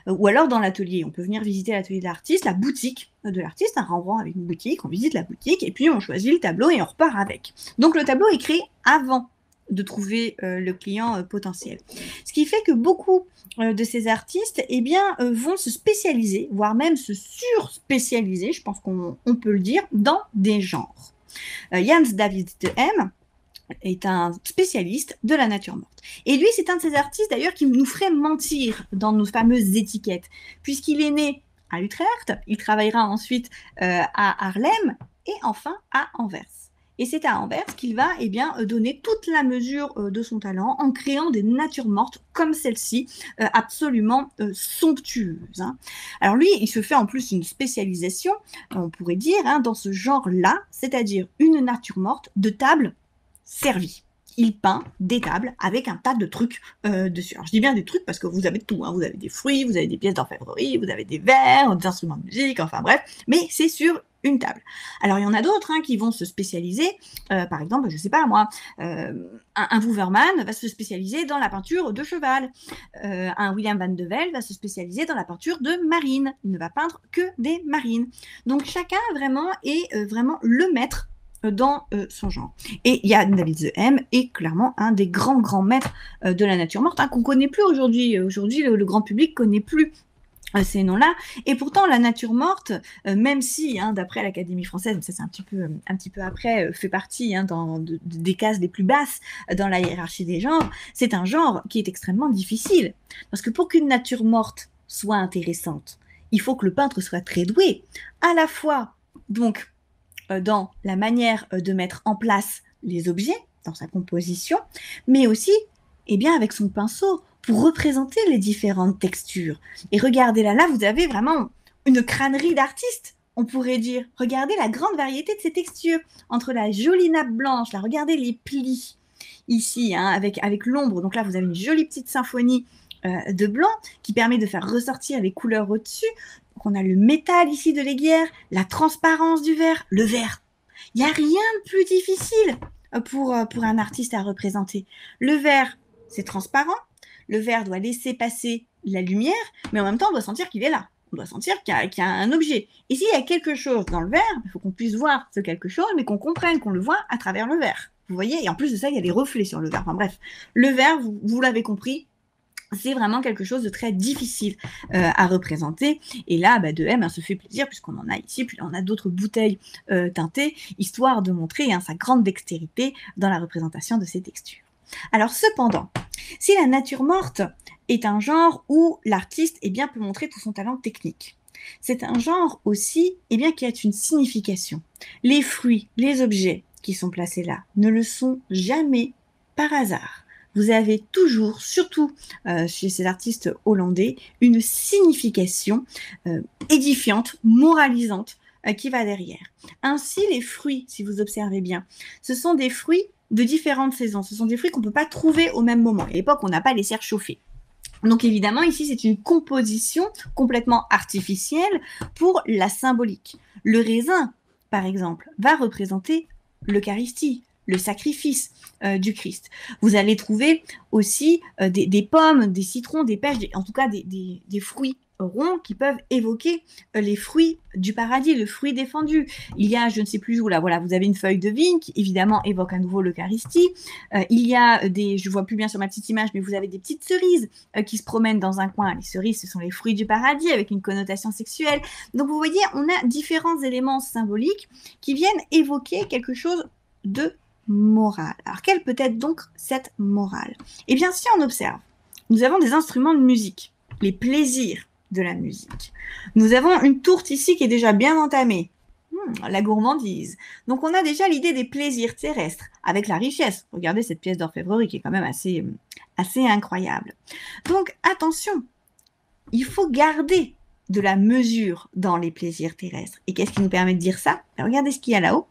Ou alors dans l'atelier, on peut venir visiter l'atelier de l'artiste, la boutique de l'artiste, un Rembrandt avec une boutique, on visite la boutique et puis on choisit le tableau et on repart avec. Donc le tableau est créé avant de trouver le client potentiel. Ce qui fait que beaucoup de ces artistes vont se spécialiser, voire même se sur-spécialiser, je pense qu'on peut le dire, dans des genres. Jans David de M est un spécialiste de la nature morte. Et lui, c'est un de ces artistes d'ailleurs qui nous ferait mentir dans nos fameuses étiquettes, puisqu'il est né à Utrecht, il travaillera ensuite à Haarlem et enfin à Anvers. Et c'est à Anvers qu'il va donner toute la mesure de son talent en créant des natures mortes comme celle-ci, absolument somptueuses. Alors lui, il se fait en plus une spécialisation, on pourrait dire, dans ce genre-là, c'est-à-dire une nature morte de table servie. Il peint des tables avec un tas de trucs dessus. Alors, je dis bien des trucs parce que vous avez tout. Vous avez des fruits, vous avez des pièces d'orfèvrerie, vous avez des verres, des instruments de musique, enfin bref. Mais c'est sur une table. Alors, il y en a d'autres qui vont se spécialiser. Par exemple, je ne sais pas moi, un Wouverman va se spécialiser dans la peinture de cheval. Un William van de Velde va se spécialiser dans la peinture de marine. Il ne va peindre que des marines. Donc, chacun vraiment est vraiment le maître dans son genre. Et Jan David de M est clairement un des grands maîtres de la nature morte qu'on ne connaît plus aujourd'hui. Aujourd'hui, le grand public ne connaît plus ces noms-là. Et pourtant, la nature morte, même si, d'après l'Académie française, ça c'est un petit peu après, fait partie des cases les plus basses dans la hiérarchie des genres, c'est un genre qui est extrêmement difficile. Parce que pour qu'une nature morte soit intéressante, il faut que le peintre soit très doué, à la fois, donc, dans la manière de mettre en place les objets, dans sa composition, mais aussi avec son pinceau pour représenter les différentes textures. Et regardez là, vous avez vraiment une crânerie d'artiste, on pourrait dire. Regardez la grande variété de ces textures, entre la jolie nappe blanche, là, regardez les plis, ici, avec l'ombre. Donc là, vous avez une jolie petite symphonie de blanc qui permet de faire ressortir les couleurs au-dessus. Donc on a le métal ici de l'aiguière, la transparence du verre, le verre. Il n'y a rien de plus difficile pour un artiste à représenter. Le verre, c'est transparent. Le verre doit laisser passer la lumière, mais en même temps, on doit sentir qu'il est là. On doit sentir qu'il y a un objet. Et s'il y a quelque chose dans le verre, il faut qu'on puisse voir ce quelque chose, mais qu'on comprenne qu'on le voit à travers le verre. Vous voyez? Et en plus de ça, il y a des reflets sur le verre. Enfin bref, le verre, vous l'avez compris, c'est vraiment quelque chose de très difficile à représenter. Et là, de M se fait plaisir, puisqu'on en a ici, puis on a d'autres bouteilles teintées, histoire de montrer sa grande dextérité dans la représentation de ces textures. Alors cependant, si la nature morte est un genre où l'artiste peut montrer tout son talent technique, c'est un genre aussi qui a une signification. Les fruits, les objets qui sont placés là ne le sont jamais par hasard. Vous avez toujours, surtout chez ces artistes hollandais, une signification édifiante, moralisante qui va derrière. Ainsi, les fruits, si vous observez bien, ce sont des fruits de différentes saisons. Ce sont des fruits qu'on ne peut pas trouver au même moment. À l'époque, on n'a pas les serres chauffées. Donc évidemment, ici, c'est une composition complètement artificielle pour la symbolique. Le raisin, par exemple, va représenter l'Eucharistie, le sacrifice du Christ. Vous allez trouver aussi des pommes, des citrons, des pêches, en tout cas des fruits ronds qui peuvent évoquer les fruits du paradis, le fruit défendu. Il y a, je ne sais plus où, là, voilà, vous avez une feuille de vigne qui, évidemment, évoque à nouveau l'Eucharistie. Il y a des, je ne vois plus bien sur ma petite image, mais vous avez des petites cerises qui se promènent dans un coin. Les cerises, ce sont les fruits du paradis avec une connotation sexuelle. Donc, vous voyez, on a différents éléments symboliques qui viennent évoquer quelque chose de moral. Alors, quelle peut être donc cette morale? Eh bien, si on observe, nous avons des instruments de musique, les plaisirs de la musique. Nous avons une tourte ici qui est déjà bien entamée. La gourmandise. Donc, on a déjà l'idée des plaisirs terrestres avec la richesse. Regardez cette pièce d'orfèvrerie qui est quand même assez incroyable. Donc, attention, il faut garder de la mesure dans les plaisirs terrestres. Et qu'est-ce qui nous permet de dire ça? Regardez ce qu'il y a là-haut.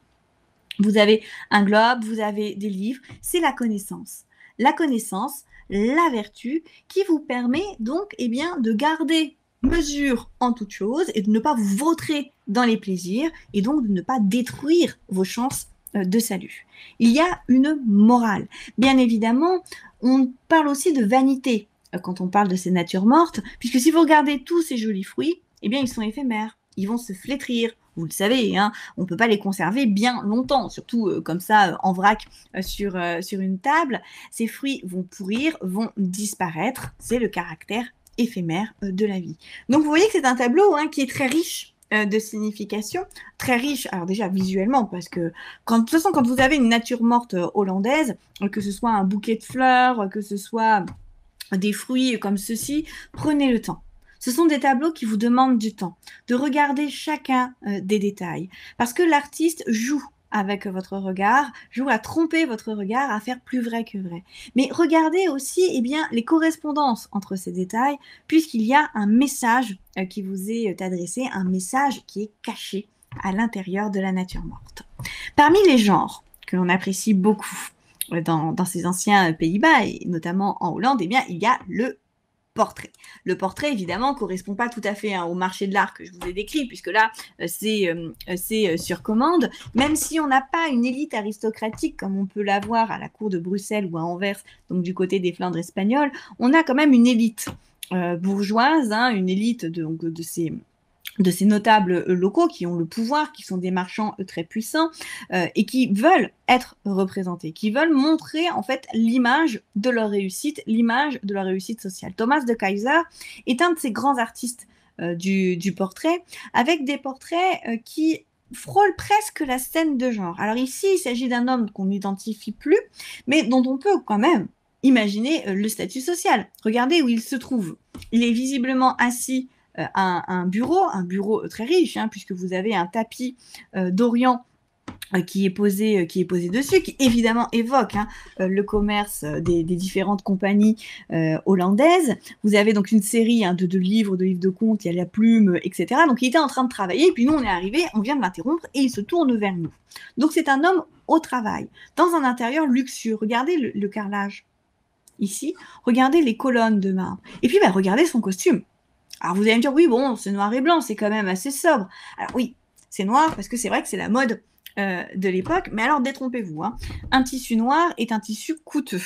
Vous avez un globe, vous avez des livres. C'est la connaissance. La connaissance, la vertu, qui vous permet donc de garder mesure en toute chose et de ne pas vous vautrer dans les plaisirs et donc de ne pas détruire vos chances de salut. Il y a une morale. Bien évidemment, on parle aussi de vanité quand on parle de ces natures mortes, puisque si vous regardez tous ces jolis fruits, ils sont éphémères. Ils vont se flétrir. Vous le savez, hein, on ne peut pas les conserver bien longtemps, surtout comme ça en vrac sur une table. Ces fruits vont pourrir, vont disparaître. C'est le caractère éphémère de la vie. Donc vous voyez que c'est un tableau qui est très riche de signification, très riche, alors déjà visuellement, parce que de toute façon, quand vous avez une nature morte hollandaise, que ce soit un bouquet de fleurs, que ce soit des fruits comme ceci, prenez le temps. Ce sont des tableaux qui vous demandent du temps, de regarder chacun des détails, parce que l'artiste joue avec votre regard, joue à tromper votre regard, à faire plus vrai que vrai. Mais regardez aussi les correspondances entre ces détails, puisqu'il y a un message qui vous est adressé, un message qui est caché à l'intérieur de la nature morte. Parmi les genres que l'on apprécie beaucoup dans ces anciens Pays-Bas, et notamment en Hollande, il y a le portrait. Le portrait, évidemment, ne correspond pas tout à fait au marché de l'art que je vous ai décrit, puisque là, c'est sur commande. Même si on n'a pas une élite aristocratique comme on peut l'avoir à la cour de Bruxelles ou à Anvers, donc du côté des Flandres espagnoles, on a quand même une élite bourgeoise, une élite de ces notables locaux qui ont le pouvoir, qui sont des marchands très puissants et qui veulent être représentés, qui veulent montrer en fait l'image de leur réussite sociale. Thomas de Keyser est un de ces grands artistes du portrait, avec des portraits qui frôlent presque la scène de genre. Alors ici, il s'agit d'un homme qu'on n'identifie plus, mais dont on peut quand même imaginer le statut social. Regardez où il se trouve. Il est visiblement assis un bureau très riche, puisque vous avez un tapis d'Orient qui est posé dessus, qui évidemment évoque le commerce des différentes compagnies hollandaises. Vous avez donc une série de livres de contes, il y a la plume, etc. Donc il était en train de travailler, et puis nous on est arrivé, on vient de l'interrompre, et il se tourne vers nous. Donc c'est un homme au travail, dans un intérieur luxueux. Regardez le carrelage ici, regardez les colonnes de marbre, et puis regardez son costume. Alors vous allez me dire, oui, bon, c'est noir et blanc, c'est quand même assez sobre. Alors oui, c'est noir parce que c'est vrai que c'est la mode de l'époque, mais alors détrompez-vous, un tissu noir est un tissu coûteux.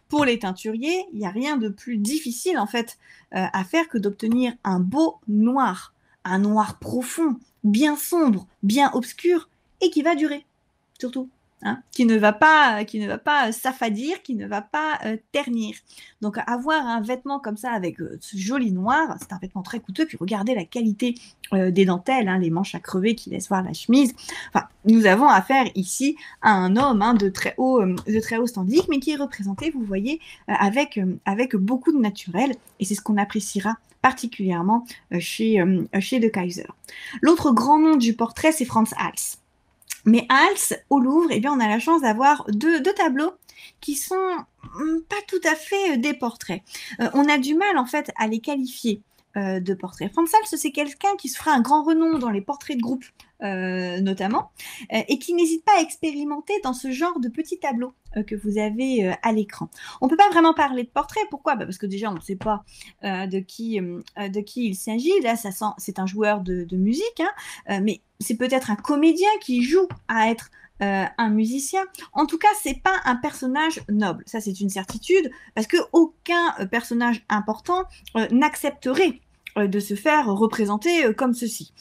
Pour les teinturiers, il n'y a rien de plus difficile en fait à faire que d'obtenir un beau noir, un noir profond, bien sombre, bien obscur, et qui va durer, surtout. Qui ne va pas s'affadir, qui ne va pas ternir. Donc avoir un vêtement comme ça avec ce joli noir, c'est un vêtement très coûteux. Puis regardez la qualité des dentelles, les manches à crever qui laissent voir la chemise. Enfin, nous avons affaire ici à un homme de très haut standing, mais qui est représenté, vous voyez, avec beaucoup de naturel. Et c'est ce qu'on appréciera particulièrement chez De Keyser. L'autre grand nom du portrait, c'est Frans Hals. Mais Hals, au Louvre, on a la chance d'avoir deux tableaux qui sont pas tout à fait des portraits. On a du mal, en fait, à les qualifier de portraits. Frans Hals, c'est quelqu'un qui se fera un grand renom dans les portraits de groupe, notamment, et qui n'hésite pas à expérimenter dans ce genre de petits tableaux que vous avez à l'écran. On ne peut pas vraiment parler de portrait. Pourquoi ? Parce que déjà, on ne sait pas de qui il s'agit. Là, c'est un joueur de musique, mais c'est peut-être un comédien qui joue à être un musicien. En tout cas, c'est pas un personnage noble. Ça, c'est une certitude, parce qu'aucun personnage important n'accepterait de se faire représenter comme ceci.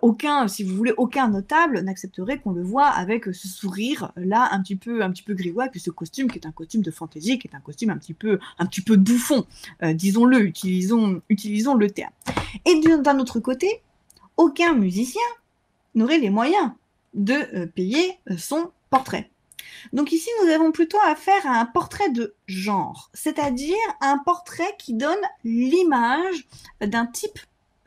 Aucun, si vous voulez, aucun notable n'accepterait qu'on le voit avec ce sourire là un petit peu grivois, et puis ce costume qui est un costume de fantaisie, qui est un costume un petit peu bouffon, disons-le, utilisons le terme. Et d'un autre côté, aucun musicien n'aurait les moyens de payer son portrait. Donc ici, nous avons plutôt affaire à un portrait de genre, c'est-à-dire un portrait qui donne l'image d'un type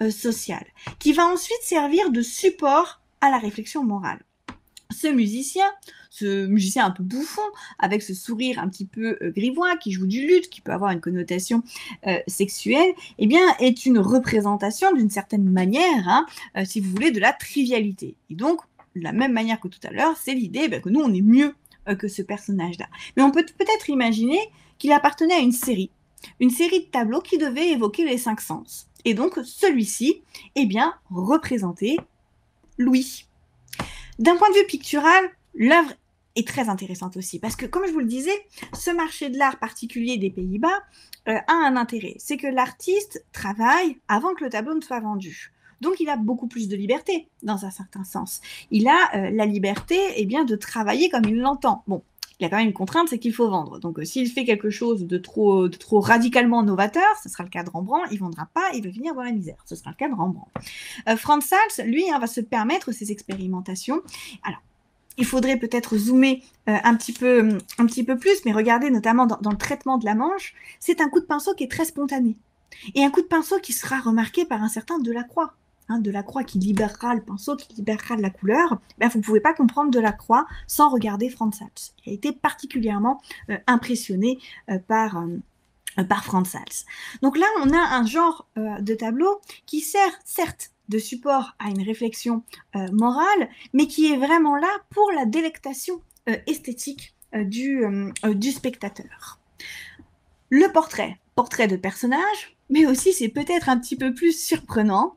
social, qui va ensuite servir de support à la réflexion morale. Ce musicien un peu bouffon, avec ce sourire un petit peu grivois, qui joue du luth, qui peut avoir une connotation sexuelle, eh bien, est une représentation d'une certaine manière, si vous voulez, de la trivialité. Et donc, de la même manière que tout à l'heure, c'est l'idée que nous, on est mieux que ce personnage-là. Mais on peut peut-être imaginer qu'il appartenait à une série de tableaux qui devait évoquer les 5 sens. Et donc, celui-ci, eh bien, représentait Louis. D'un point de vue pictural, l'œuvre est très intéressante aussi, parce que, comme je vous le disais, ce marché de l'art particulier des Pays-Bas a un intérêt, c'est que l'artiste travaille avant que le tableau ne soit vendu. Donc, il a beaucoup plus de liberté, dans un certain sens. Il a la liberté de travailler comme il l'entend. Bon, il y a quand même une contrainte, c'est qu'il faut vendre. Donc, s'il fait quelque chose de trop radicalement novateur, ce sera le cas de Rembrandt, il ne vendra pas, il va finir dans la misère. Ce sera le cas de Rembrandt. Franz Hals, lui, va se permettre ces expérimentations. Alors, il faudrait peut-être zoomer un petit peu plus, mais regardez notamment dans le traitement de la manche, c'est un coup de pinceau qui est très spontané. Et un coup de pinceau qui sera remarqué par un certain Delacroix. Delacroix qui libérera le pinceau, qui libérera de la couleur, vous ne pouvez pas comprendre Delacroix sans regarder Franz Hals. Il a été particulièrement impressionné par Franz Hals. Donc là, on a un genre de tableau qui sert, certes, de support à une réflexion morale, mais qui est vraiment là pour la délectation esthétique du spectateur. Le portrait de personnage, mais aussi, c'est peut-être un petit peu plus surprenant,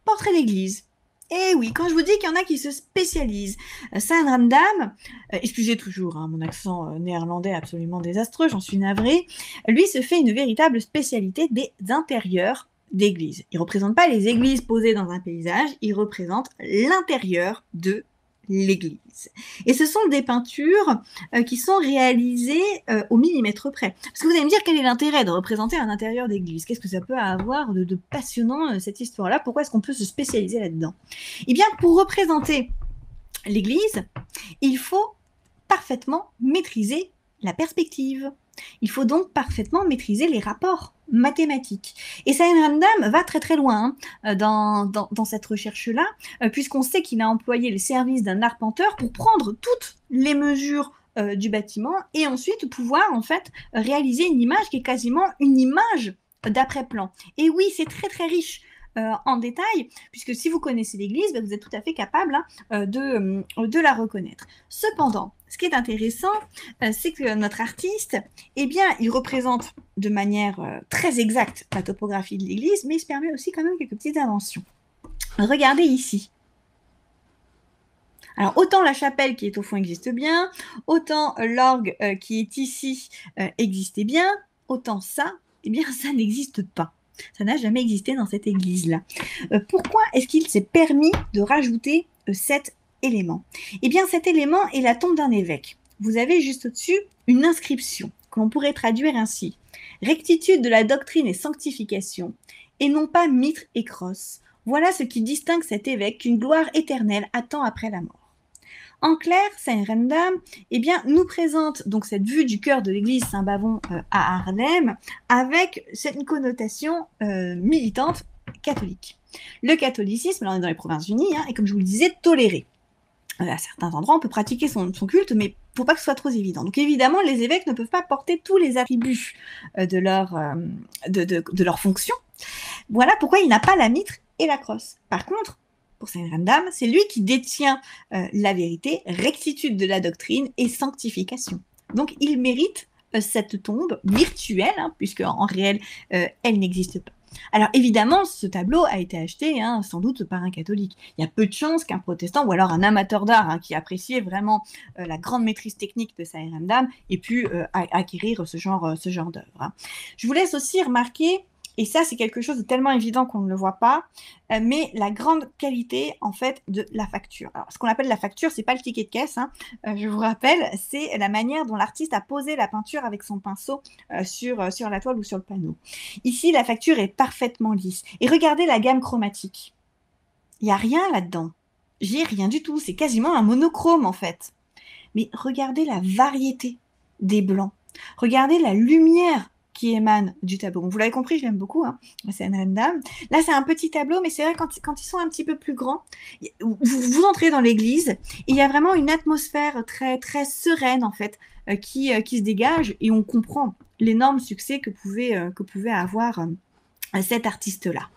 portrait d'église. Et oui, quand je vous dis qu'il y en a qui se spécialisent, Saint Randam, excusez toujours mon accent néerlandais absolument désastreux, j'en suis navrée, lui se fait une véritable spécialité des intérieurs d'église. Il ne représente pas les églises posées dans un paysage, il représente l'intérieur de l'église. Et ce sont des peintures qui sont réalisées au millimètre près. Parce que vous allez me dire quel est l'intérêt de représenter un intérieur d'église? Qu'est-ce que ça peut avoir de passionnant cette histoire-là? Pourquoi est-ce qu'on peut se spécialiser là-dedans? Eh bien, pour représenter l'église, il faut parfaitement maîtriser la perspective. Il faut donc parfaitement maîtriser les rapports mathématiques. Et Saint Randam va très très loin dans cette recherche-là, puisqu'on sait qu'il a employé les services d'un arpenteur pour prendre toutes les mesures du bâtiment et ensuite pouvoir en fait réaliser une image qui est quasiment une image d'après-plan. Et oui, c'est très très riche en détail, puisque si vous connaissez l'église, vous êtes tout à fait capable de la reconnaître. Cependant, ce qui est intéressant, c'est que notre artiste, il représente de manière très exacte la topographie de l'église, mais il se permet aussi quand même quelques petites inventions. Regardez ici. Alors, autant la chapelle qui est au fond existe bien, autant l'orgue qui est ici existait bien, autant ça, ça n'existe pas. Ça n'a jamais existé dans cette église-là. Pourquoi est-ce qu'il s'est permis de rajouter cet élément? Cet élément est la tombe d'un évêque. Vous avez juste au-dessus une inscription que l'on pourrait traduire ainsi. Rectitude de la doctrine et sanctification, et non pas mitre et crosse. Voilà ce qui distingue cet évêque qu'une gloire éternelle attend après la mort. En clair, Saint Randam nous présente donc cette vue du cœur de l'église Saint-Bavon à Arnhem avec une connotation militante catholique. Le catholicisme, là on est dans les Provinces-Unies, et comme je vous le disais, toléré. À certains endroits, on peut pratiquer son culte, mais il ne faut pas que ce soit trop évident. Donc évidemment, les évêques ne peuvent pas porter tous les attributs de leur fonction. Voilà pourquoi il n'a pas la mitre et la crosse. Par contre, pour Saint Randam, c'est lui qui détient la vérité, rectitude de la doctrine et sanctification. Donc, il mérite cette tombe virtuelle, puisque en réel, elle n'existe pas. Alors, évidemment, ce tableau a été acheté sans doute par un catholique. Il y a peu de chances qu'un protestant ou alors un amateur d'art qui appréciait vraiment la grande maîtrise technique de Saint Randam ait pu acquérir ce genre d'œuvre. Je vous laisse aussi remarquer Et ça, c'est quelque chose de tellement évident qu'on ne le voit pas, mais la grande qualité, en fait, de la facture. Alors, ce qu'on appelle la facture, c'est pas le ticket de caisse, hein, je vous rappelle, c'est la manière dont l'artiste a posé la peinture avec son pinceau sur la toile ou sur le panneau. Ici, la facture est parfaitement lisse. Et regardez la gamme chromatique. Il n'y a rien là-dedans. J'ai rien du tout. C'est quasiment un monochrome, en fait. Mais regardez la variété des blancs. Regardez la lumière qui émane du tableau. Vous l'avez compris, je l'aime beaucoup, hein. C'est Anne Randall. Là, c'est un petit tableau, mais c'est vrai, quand ils sont un petit peu plus grands, vous entrez dans l'église et il y a vraiment une atmosphère très, très sereine, en fait, qui se dégage, et on comprend l'énorme succès que pouvait avoir cet artiste-là.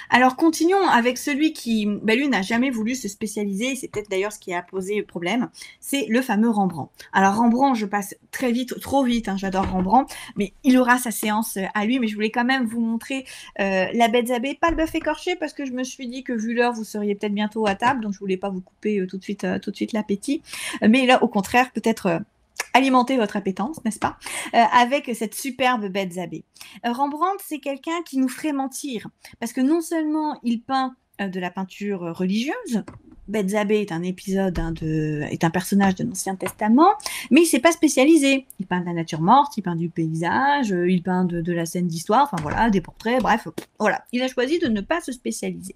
Alors, continuons avec celui qui, lui, n'a jamais voulu se spécialiser, c'est peut-être d'ailleurs ce qui a posé problème, c'est le fameux Rembrandt. Alors, Rembrandt, je passe très vite, trop vite, hein, j'adore Rembrandt, mais il aura sa séance à lui, mais je voulais quand même vous montrer la Bête Zabé, pas le bœuf écorché, parce que je me suis dit que vu l'heure, vous seriez peut-être bientôt à table, donc je voulais pas vous couper tout de suite l'appétit, mais là, au contraire, peut-être alimenter votre appétence, n'est-ce pas, avec cette superbe Bête Zabé. Rembrandt, c'est quelqu'un qui nous ferait mentir, parce que non seulement il peint de la peinture religieuse, Bête Zabé est est un personnage de l'Ancien Testament, mais il ne s'est pas spécialisé. Il peint de la nature morte, il peint du paysage, il peint de la scène d'histoire, enfin voilà, des portraits, bref, voilà. Il a choisi de ne pas se spécialiser.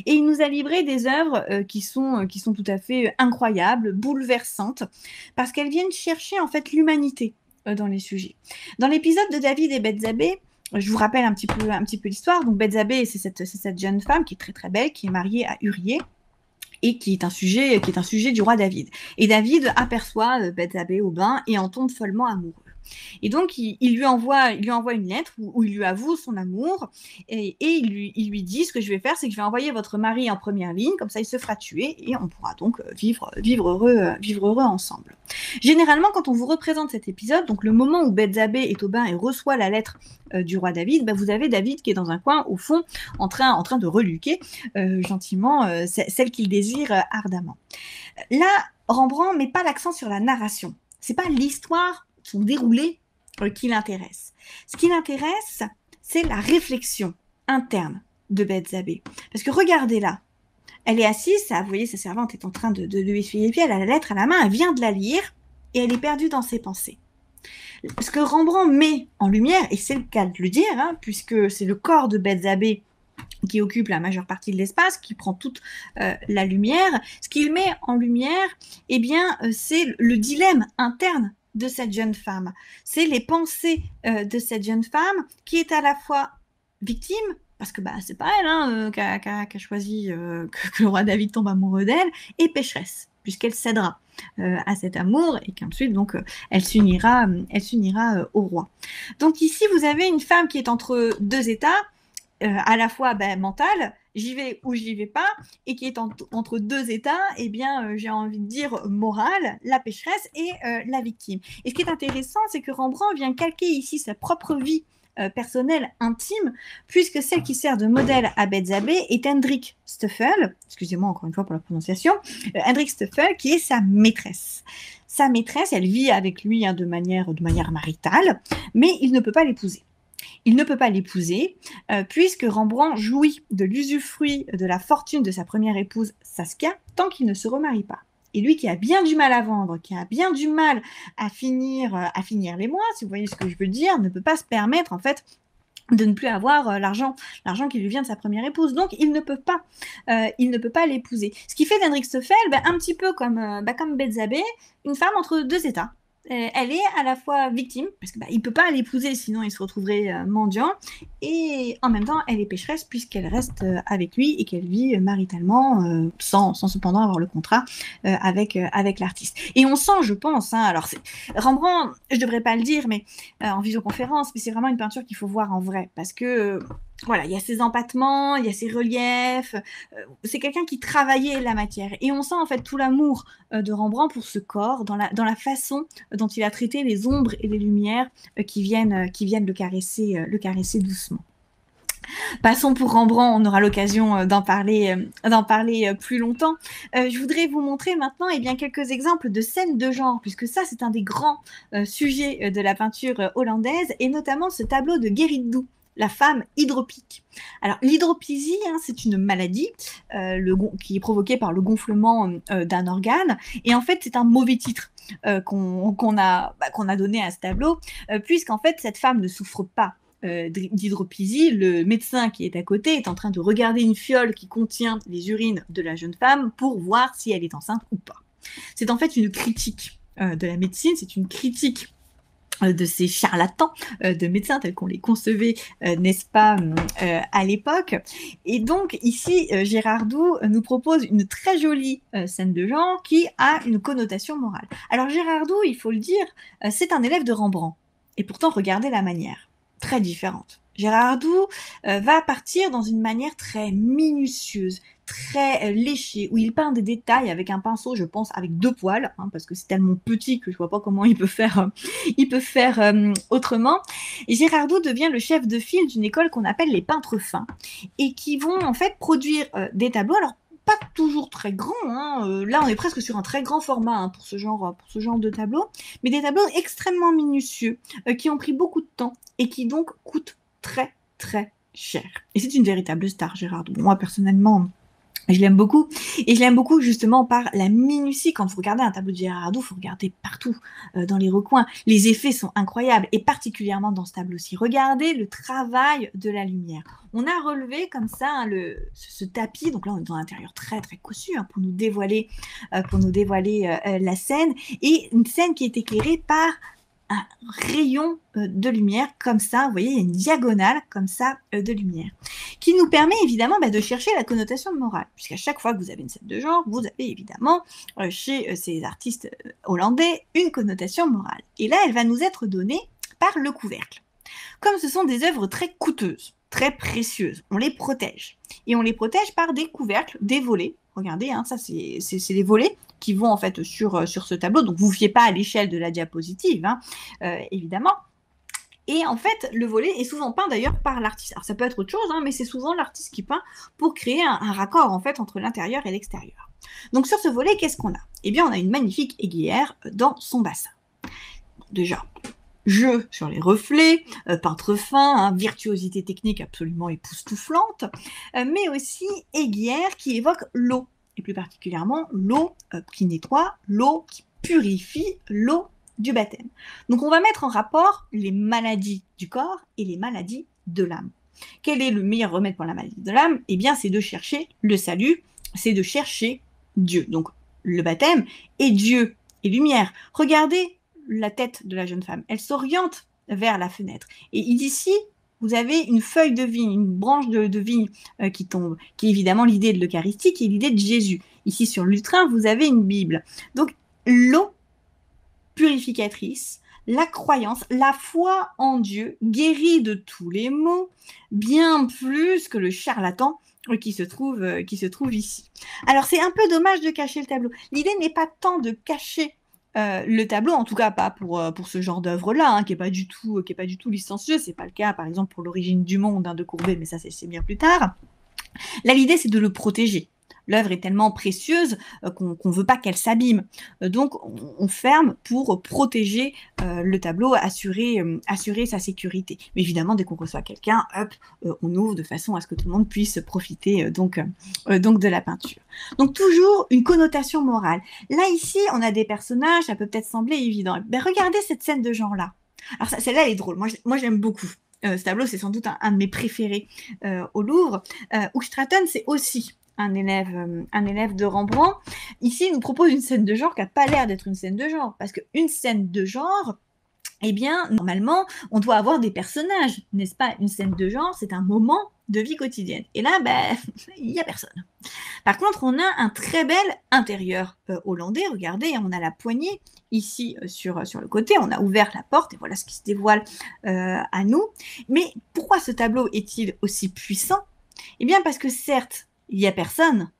Et il nous a livré des œuvres qui sont tout à fait incroyables, bouleversantes, parce qu'elles viennent chercher en fait l'humanité dans les sujets. Dans l'épisode de David et Bête Zabé, je vous rappelle un petit peu l'histoire. Donc Bête Zabé, c'est cette jeune femme qui est très très belle, qui est mariée à Urié, et qui est un sujet du roi David. Et David aperçoit Beth Zabé au bain et en tombe follement amoureux. Et donc, il lui envoie une lettre où il lui avoue son amour et il lui dit, ce que je vais faire, c'est que je vais envoyer votre mari en première ligne, comme ça il se fera tuer et on pourra donc vivre heureux ensemble. Généralement, quand on vous représente cet épisode, donc le moment où Beth Zabé est au bain et reçoit la lettre du roi David, vous avez David qui est dans un coin, au fond, en train de reluquer gentiment celle qu'il désire ardemment. Là, Rembrandt met pas l'accent sur la narration. C'est pas l'histoire, son déroulé qui l'intéresse. Ce qui l'intéresse, c'est la réflexion interne de Beth Zabé. Parce que regardez-là, elle est assise, vous voyez, sa servante est en train de lui essuyer les pieds, elle a la lettre à la main, elle vient de la lire, et elle est perdue dans ses pensées. Ce que Rembrandt met en lumière, et c'est le cas de le dire, hein, puisque c'est le corps de Beth Zabé qui occupe la majeure partie de l'espace, qui prend toute la lumière, ce qu'il met en lumière, c'est le dilemme interne de cette jeune femme. C'est les pensées de cette jeune femme qui est à la fois victime, parce que c'est pas elle qui a choisi que le roi David tombe amoureux d'elle, et pécheresse, puisqu'elle cédera à cet amour et qu'ensuite donc elle s'unira au roi. Donc ici vous avez une femme qui est entre deux états, à la fois mentale, j'y vais ou j'y vais pas, et qui est entre deux états, j'ai envie de dire morale, la pécheresse et la victime. Et ce qui est intéressant, c'est que Rembrandt vient calquer ici sa propre vie personnelle, intime, puisque celle qui sert de modèle à Beth Zabé est Hendrik Stoffel, excusez-moi encore une fois pour la prononciation, Hendrik Stoffel, qui est sa maîtresse. Sa maîtresse, elle vit avec lui de manière maritale, mais il ne peut pas l'épouser. Il ne peut pas l'épouser puisque Rembrandt jouit de l'usufruit de la fortune de sa première épouse Saskia tant qu'il ne se remarie pas. Et lui qui a bien du mal à vendre, qui a bien du mal à finir les mois, si vous voyez ce que je veux dire, ne peut pas se permettre en fait de ne plus avoir l'argent qui lui vient de sa première épouse. Donc, il ne peut pas l'épouser. Ce qui fait d'Hendrik Stoffel, un petit peu comme Beth Zabé, une femme entre deux états. Elle est à la fois victime, parce qu'il ne peut pas l'épouser, sinon il se retrouverait mendiant, et en même temps, elle est pécheresse, puisqu'elle reste avec lui et qu'elle vit maritalement, sans cependant avoir le contrat avec l'artiste. Et on sent, je pense, alors Rembrandt, je ne devrais pas le dire, mais en visioconférence, mais c'est vraiment une peinture qu'il faut voir en vrai, parce que voilà, il y a ses empattements, il y a ses reliefs, c'est quelqu'un qui travaillait la matière. Et on sent en fait tout l'amour de Rembrandt pour ce corps, dans la façon dont il a traité les ombres et les lumières qui viennent le caresser doucement. Passons pour Rembrandt, on aura l'occasion d'en parler plus longtemps. Je voudrais vous montrer maintenant quelques exemples de scènes de genre, puisque ça c'est un des grands sujets de la peinture hollandaise, et notamment ce tableau de Gerrit Dou, la femme hydropique. Alors, l'hydroplésie, hein, c'est une maladie qui est provoquée par le gonflement d'un organe. Et en fait, c'est un mauvais titre qu'on a donné à ce tableau, puisqu'en fait, cette femme ne souffre pas d'hydroplésie. Le médecin qui est à côté est en train de regarder une fiole qui contient les urines de la jeune femme pour voir si elle est enceinte ou pas. C'est en fait une critique de la médecine, c'est une critique de ces charlatans de médecins tels qu'on les concevait, n'est-ce pas, à l'époque. Et donc ici, Girardot nous propose une très jolie scène de genre qui a une connotation morale. Alors Girardot, il faut le dire, c'est un élève de Rembrandt. Et pourtant, regardez la manière, très différente. Girardot va partir dans une manière très minutieuse, très léché, où il peint des détails avec un pinceau, je pense, avec 2 poils, hein, parce que c'est tellement petit que je vois pas comment il peut faire autrement. Et Girardot devient le chef de file d'une école qu'on appelle les peintres fins, et qui vont en fait produire des tableaux, alors pas toujours très grands, hein, là on est presque sur un très grand format hein, pour ce genre de tableau, mais des tableaux extrêmement minutieux, qui ont pris beaucoup de temps, et qui donc coûtent très très cher. Et c'est une véritable star, Girardot. Moi personnellement, je l'aime beaucoup, et je l'aime beaucoup justement par la minutie. Quand vous regardez un tableau de Girardot, il faut regarder partout, dans les recoins. Les effets sont incroyables, et particulièrement dans ce tableau-ci. Regardez le travail de la lumière. On a relevé comme ça hein, ce tapis, donc là on est dans un intérieur très très cossu hein, pour nous dévoiler la scène, et une scène qui est éclairée par un rayon de lumière comme ça, vous voyez, il y a une diagonale comme ça de lumière, qui nous permet évidemment de chercher la connotation morale, puisqu'à chaque fois que vous avez une scène de genre, vous avez évidemment chez ces artistes hollandais une connotation morale. Et là, elle va nous être donnée par le couvercle. Comme ce sont des œuvres très coûteuses, très précieuses, on les protège. Et on les protège par des couvercles, des volets. Regardez, hein, ça c'est les volets qui vont en fait sur ce tableau. Donc vous ne fiez pas à l'échelle de la diapositive, hein, évidemment. Et en fait, le volet est souvent peint d'ailleurs par l'artiste. Alors ça peut être autre chose, hein, mais c'est souvent l'artiste qui peint pour créer un raccord en fait entre l'intérieur et l'extérieur. Donc sur ce volet, qu'est-ce qu'on a? Eh bien, on a une magnifique aiguillère dans son bassin. Déjà, jeu sur les reflets, peintre fin, hein, virtuosité technique absolument époustouflante, mais aussi aiguillère qui évoque l'eau, et plus particulièrement l'eau qui nettoie, l'eau qui purifie, l'eau du baptême. Donc on va mettre en rapport les maladies du corps et les maladies de l'âme. Quel est le meilleur remède pour la maladie de l'âme? Eh bien, c'est de chercher le salut, c'est de chercher Dieu. Donc le baptême est Dieu et lumière. Regardez la tête de la jeune femme, elle s'oriente vers la fenêtre. Et ici, vous avez une feuille de vigne, une branche de vigne qui tombe, qui est évidemment l'idée de l'Eucharistie, qui est l'idée de Jésus. Ici, sur le lutrin, vous avez une Bible. Donc, l'eau purificatrice, la croyance, la foi en Dieu, guérit de tous les maux, bien plus que le charlatan qui se trouve ici. Alors, c'est un peu dommage de cacher le tableau. L'idée n'est pas tant de cacher le tableau, en tout cas pas pour ce genre d'œuvre-là, hein, qui est pas du tout licencieux. C'est pas le cas, par exemple, pour l'origine du monde hein, de Courbet, mais ça c'est bien plus tard. Là, l'idée c'est de le protéger. L'œuvre est tellement précieuse qu'on ne veut pas qu'elle s'abîme. Donc, on ferme pour protéger le tableau, assurer sa sécurité. Mais évidemment, dès qu'on reçoit quelqu'un, hop, on ouvre de façon à ce que tout le monde puisse profiter donc de la peinture. Donc, toujours une connotation morale. Là, ici, on a des personnages, ça peut peut-être sembler évident. Ben, regardez cette scène de genre-là. Alors, celle-là, elle est drôle. Moi j'aime beaucoup. Ce tableau, c'est sans doute un de mes préférés au Louvre. Hoogstraten, c'est aussi un élève de Rembrandt. Ici, il nous propose une scène de genre qui n'a pas l'air d'être une scène de genre, parce qu'une scène de genre, eh bien, normalement, on doit avoir des personnages, n'est-ce pas? Une scène de genre, c'est un moment de vie quotidienne. Et là, ben, il n'y a personne. Par contre, on a un très bel intérieur hollandais. Regardez, on a la poignée ici sur le côté. On a ouvert la porte et voilà ce qui se dévoile à nous. Mais pourquoi ce tableau est-il aussi puissant? Eh bien, parce que certes, il n'y a personne,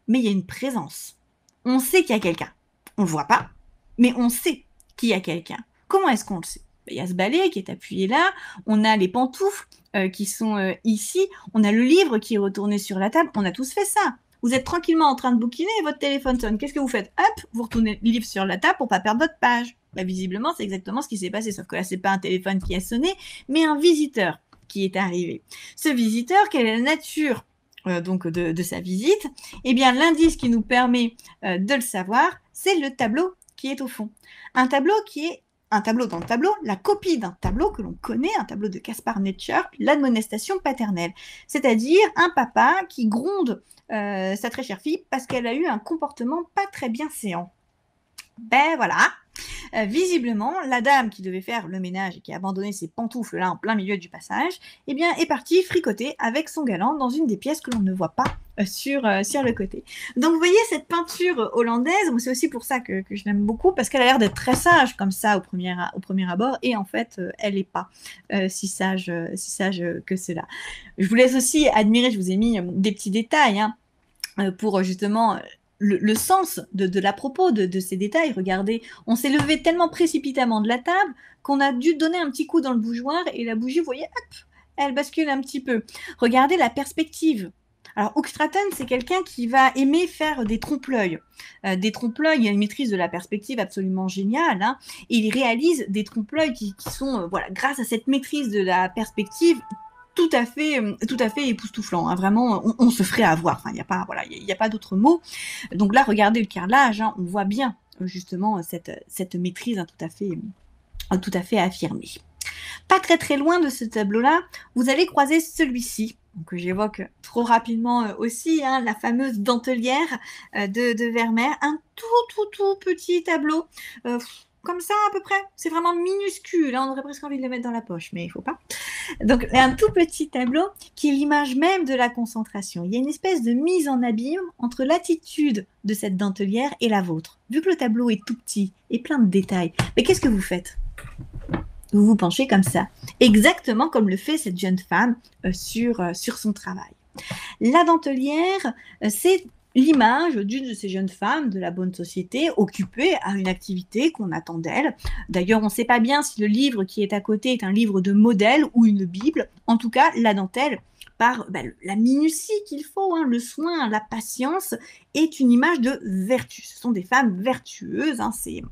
mais il y a une présence. On sait qu'il y a quelqu'un. On ne le voit pas, mais on sait qu'il y a quelqu'un. Comment est-ce qu'on le sait? Il y a ce balai qui est appuyé là, on a les pantoufles qui sont ici, on a le livre qui est retourné sur la table, on a tous fait ça. Vous êtes tranquillement en train de bouquiner et votre téléphone sonne. Qu'est-ce que vous faites? Hop, vous retournez le livre sur la table pour ne pas perdre votre page. Bah, visiblement, c'est exactement ce qui s'est passé, sauf que là, ce n'est pas un téléphone qui a sonné, mais un visiteur qui est arrivé. Ce visiteur, quelle est la nature donc de sa visite? Eh bien, l'indice qui nous permet de le savoir, c'est le tableau qui est au fond. Un tableau qui est un tableau dans le tableau, la copie d'un tableau que l'on connaît, un tableau de Caspar Netscher, l'admonestation paternelle. C'est-à-dire un papa qui gronde sa très chère fille parce qu'elle a eu un comportement pas très bien séant. Ben voilà, visiblement, la dame qui devait faire le ménage et qui a abandonné ses pantoufles là en plein milieu du passage, eh bien, est partie fricoter avec son galant dans une des pièces que l'on ne voit pas sur le côté. Donc, vous voyez, cette peinture hollandaise, c'est aussi pour ça que je l'aime beaucoup, parce qu'elle a l'air d'être très sage comme ça au premier abord, et en fait, elle n'est pas si sage que cela. Je vous laisse aussi admirer, je vous ai mis des petits détails pour justement le sens de l'à propos de ces détails. Regardez, on s'est levé tellement précipitamment de la table qu'on a dû donner un petit coup dans le bougeoir et la bougie, vous voyez, hop, elle bascule un petit peu. Regardez la perspective. Alors, Hoogstraten, c'est quelqu'un qui va aimer faire des trompe-l'œil. Des trompe-l'œil, il a une maîtrise de la perspective absolument géniale. Et il réalise des trompe-l'œil qui sont, voilà, grâce à cette maîtrise de la perspective, tout à fait époustouflant. Vraiment, on se ferait avoir. Enfin, il n'y a pas d'autre mot. Donc là, regardez le carrelage, on voit bien justement cette maîtrise tout à fait affirmée. Pas très très loin de ce tableau-là, vous allez croiser celui-ci, que j'évoque trop rapidement aussi, la fameuse dentelière de Vermeer, un tout petit tableau. Comme ça à peu près, c'est vraiment minuscule, on aurait presque envie de le mettre dans la poche, mais il ne faut pas. Donc un tout petit tableau qui est l'image même de la concentration. Il y a une espèce de mise en abîme entre l'attitude de cette dentelière et la vôtre. Vu que le tableau est tout petit et plein de détails, mais qu'est-ce que vous faites? Vous vous penchez comme ça, exactement comme le fait cette jeune femme sur son travail. La dentelière, c'est l'image d'une de ces jeunes femmes de la bonne société occupée à une activité qu'on attend d'elle. D'ailleurs, on ne sait pas bien si le livre qui est à côté est un livre de modèle ou une Bible. En tout cas, la dentelle, par la minutie qu'il faut, le soin, la patience, est une image de vertu. Ce sont des femmes vertueuses, c'est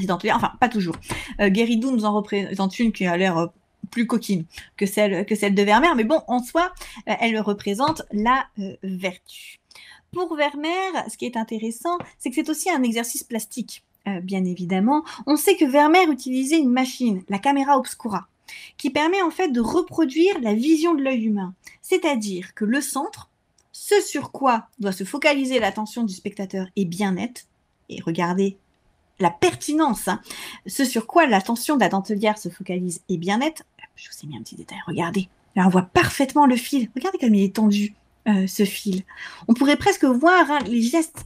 dentelières, enfin pas toujours. Guéridou nous en représente une qui a l'air plus coquine que celle de Vermeer, mais bon, en soi, elle représente la vertu. Pour Vermeer, ce qui est intéressant, c'est que c'est aussi un exercice plastique, bien évidemment. On sait que Vermeer utilisait une machine, la caméra obscura, qui permet en fait de reproduire la vision de l'œil humain. C'est-à-dire que le centre, ce sur quoi doit se focaliser l'attention du spectateur est bien net. Et regardez la pertinence, ce sur quoi l'attention de la dentelière se focalise est bien net. Je vous ai mis un petit détail, regardez. Là, on voit parfaitement le fil. Regardez comme il est tendu. Ce fil. On pourrait presque voir les gestes,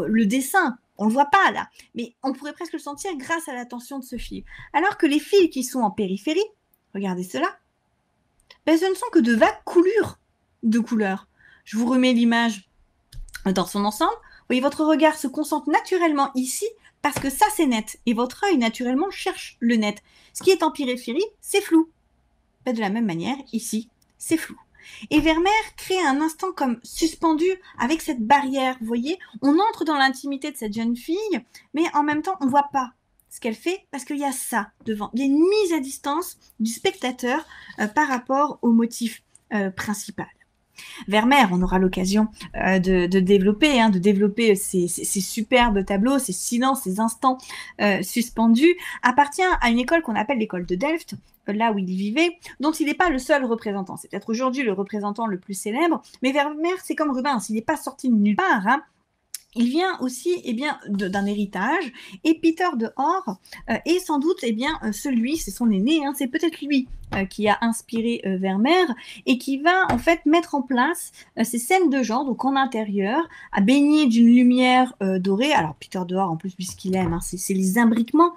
le dessin, on ne le voit pas là, mais on pourrait presque le sentir grâce à la tension de ce fil. Alors que les fils qui sont en périphérie, regardez cela, ce ne sont que de vagues coulures de couleurs. Je vous remets l'image dans son ensemble. Vous voyez, votre regard se concentre naturellement ici parce que ça c'est net et votre œil naturellement cherche le net. Ce qui est en périphérie, c'est flou. De la même manière, ici, c'est flou. Et Vermeer crée un instant comme suspendu avec cette barrière, vous voyez, on entre dans l'intimité de cette jeune fille, mais en même temps, on ne voit pas ce qu'elle fait parce qu'il y a ça devant. Il y a une mise à distance du spectateur par rapport au motif principal. Vermeer, on aura l'occasion de développer ces superbes tableaux, ces silences, ces instants suspendus, appartient à une école qu'on appelle l'école de Delft, là où il vivait, dont il n'est pas le seul représentant. C'est peut-être aujourd'hui le représentant le plus célèbre, mais Vermeer, c'est comme Rubens, il n'est pas sorti de nulle part, il vient aussi d'un héritage, et Peter de Hoor est sans doute celui, c'est son aîné, c'est peut-être lui qui a inspiré Vermeer et qui va en fait mettre en place ces scènes de genre, donc en intérieur, à baigner d'une lumière dorée. Alors Peter de Hoor, en plus, lui, ce qu'il aime, c'est les imbriquements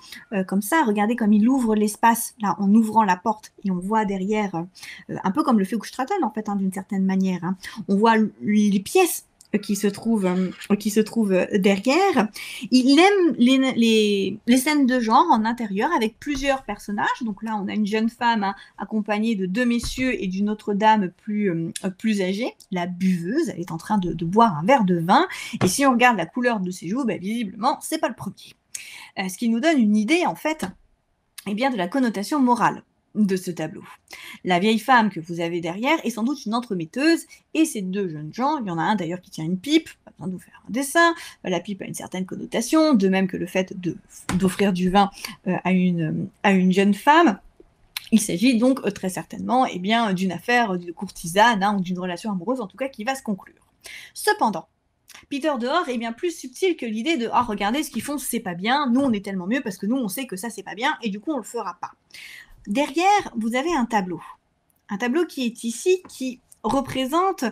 comme ça. Regardez comme il ouvre l'espace là en ouvrant la porte et on voit derrière, un peu comme le fait Hoogstraten en fait, d'une certaine manière. On voit les pièces qui se trouve derrière. Il aime les scènes de genre en intérieur avec plusieurs personnages. Donc là, on a une jeune femme accompagnée de deux messieurs et d'une autre dame plus âgée, la buveuse. Elle est en train de boire un verre de vin. Et si on regarde la couleur de ses joues, visiblement, c'est pas le premier. Ce qui nous donne une idée, en fait, de la connotation morale de ce tableau. La vieille femme que vous avez derrière est sans doute une entremetteuse, et ces deux jeunes gens, il y en a un d'ailleurs qui tient une pipe, pas besoin de vous faire un dessin, la pipe a une certaine connotation, de même que le fait d'offrir du vin à une jeune femme. Il s'agit donc très certainement d'une affaire de courtisane ou d'une relation amoureuse en tout cas qui va se conclure. Cependant, Peter dehors est bien plus subtil que l'idée de « Ah, regardez ce qu'ils font, c'est pas bien, nous on est tellement mieux parce que nous on sait que ça c'est pas bien et du coup on le fera pas ». Derrière, vous avez un tableau qui est ici, qui représente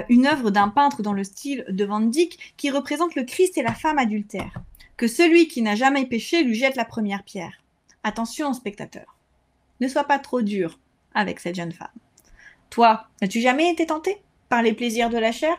une œuvre d'un peintre dans le style de Van Dyck, qui représente le Christ et la femme adultère. Que celui qui n'a jamais péché lui jette la première pierre. Attention, spectateur, ne sois pas trop dur avec cette jeune femme. Toi, n'as-tu jamais été tenté par les plaisirs de la chair?